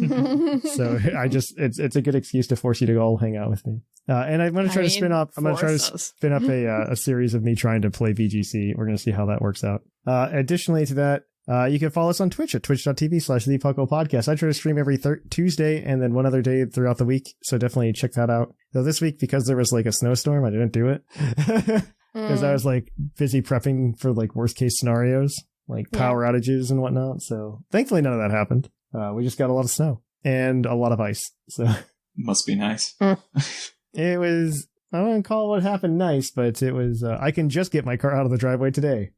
it's a good excuse to force you to all hang out with me. And I'm going to try to spin up a series of me trying to play VGC. We're going to see how that works out. Additionally to that, you can follow us on Twitch at twitch.tv/the PUCL Podcast. I try to stream every Tuesday and then one other day throughout the week. So definitely check that out. Though this week, because there was like a snowstorm, I didn't do it because I was like busy prepping for like worst case scenarios, like power outages and whatnot. So thankfully none of that happened. We just got a lot of snow and a lot of ice. So must be nice. It was, I wouldn't call what happened nice, but it was, I can just get my car out of the driveway today.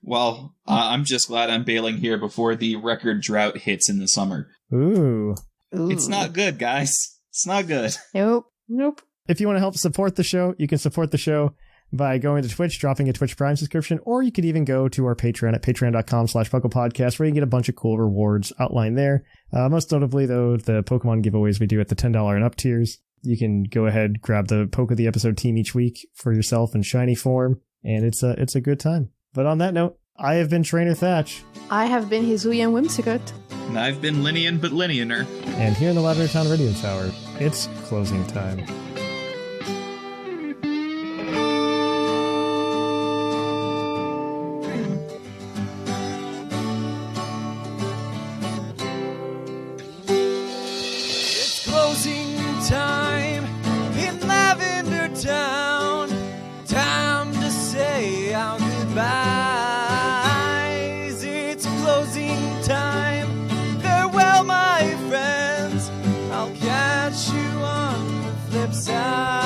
Well, I'm just glad I'm bailing here before the record drought hits in the summer. Ooh. It's not good, guys. It's not good. Nope. If you want to help support the show, you can support the show by going to Twitch, dropping a Twitch Prime subscription, or you could even go to our Patreon at patreon.com/PuclPodcast, where you can get a bunch of cool rewards outlined there. Most notably, though, the Pokemon giveaways we do at the $10 and up tiers. You can go ahead, grab the Poke of the Episode team each week for yourself in shiny form, and it's a good time. But on that note, I have been Trainer Thatch. I have been Hisuian Whimsicott. And I've been Lynian but Lynianer. And here in the Lavender Town Radio Tower, it's closing time. It's closing time in Lavender Town. Time to say our goodbyes. It's closing time. Farewell, my friends. I'll catch you on the flip side.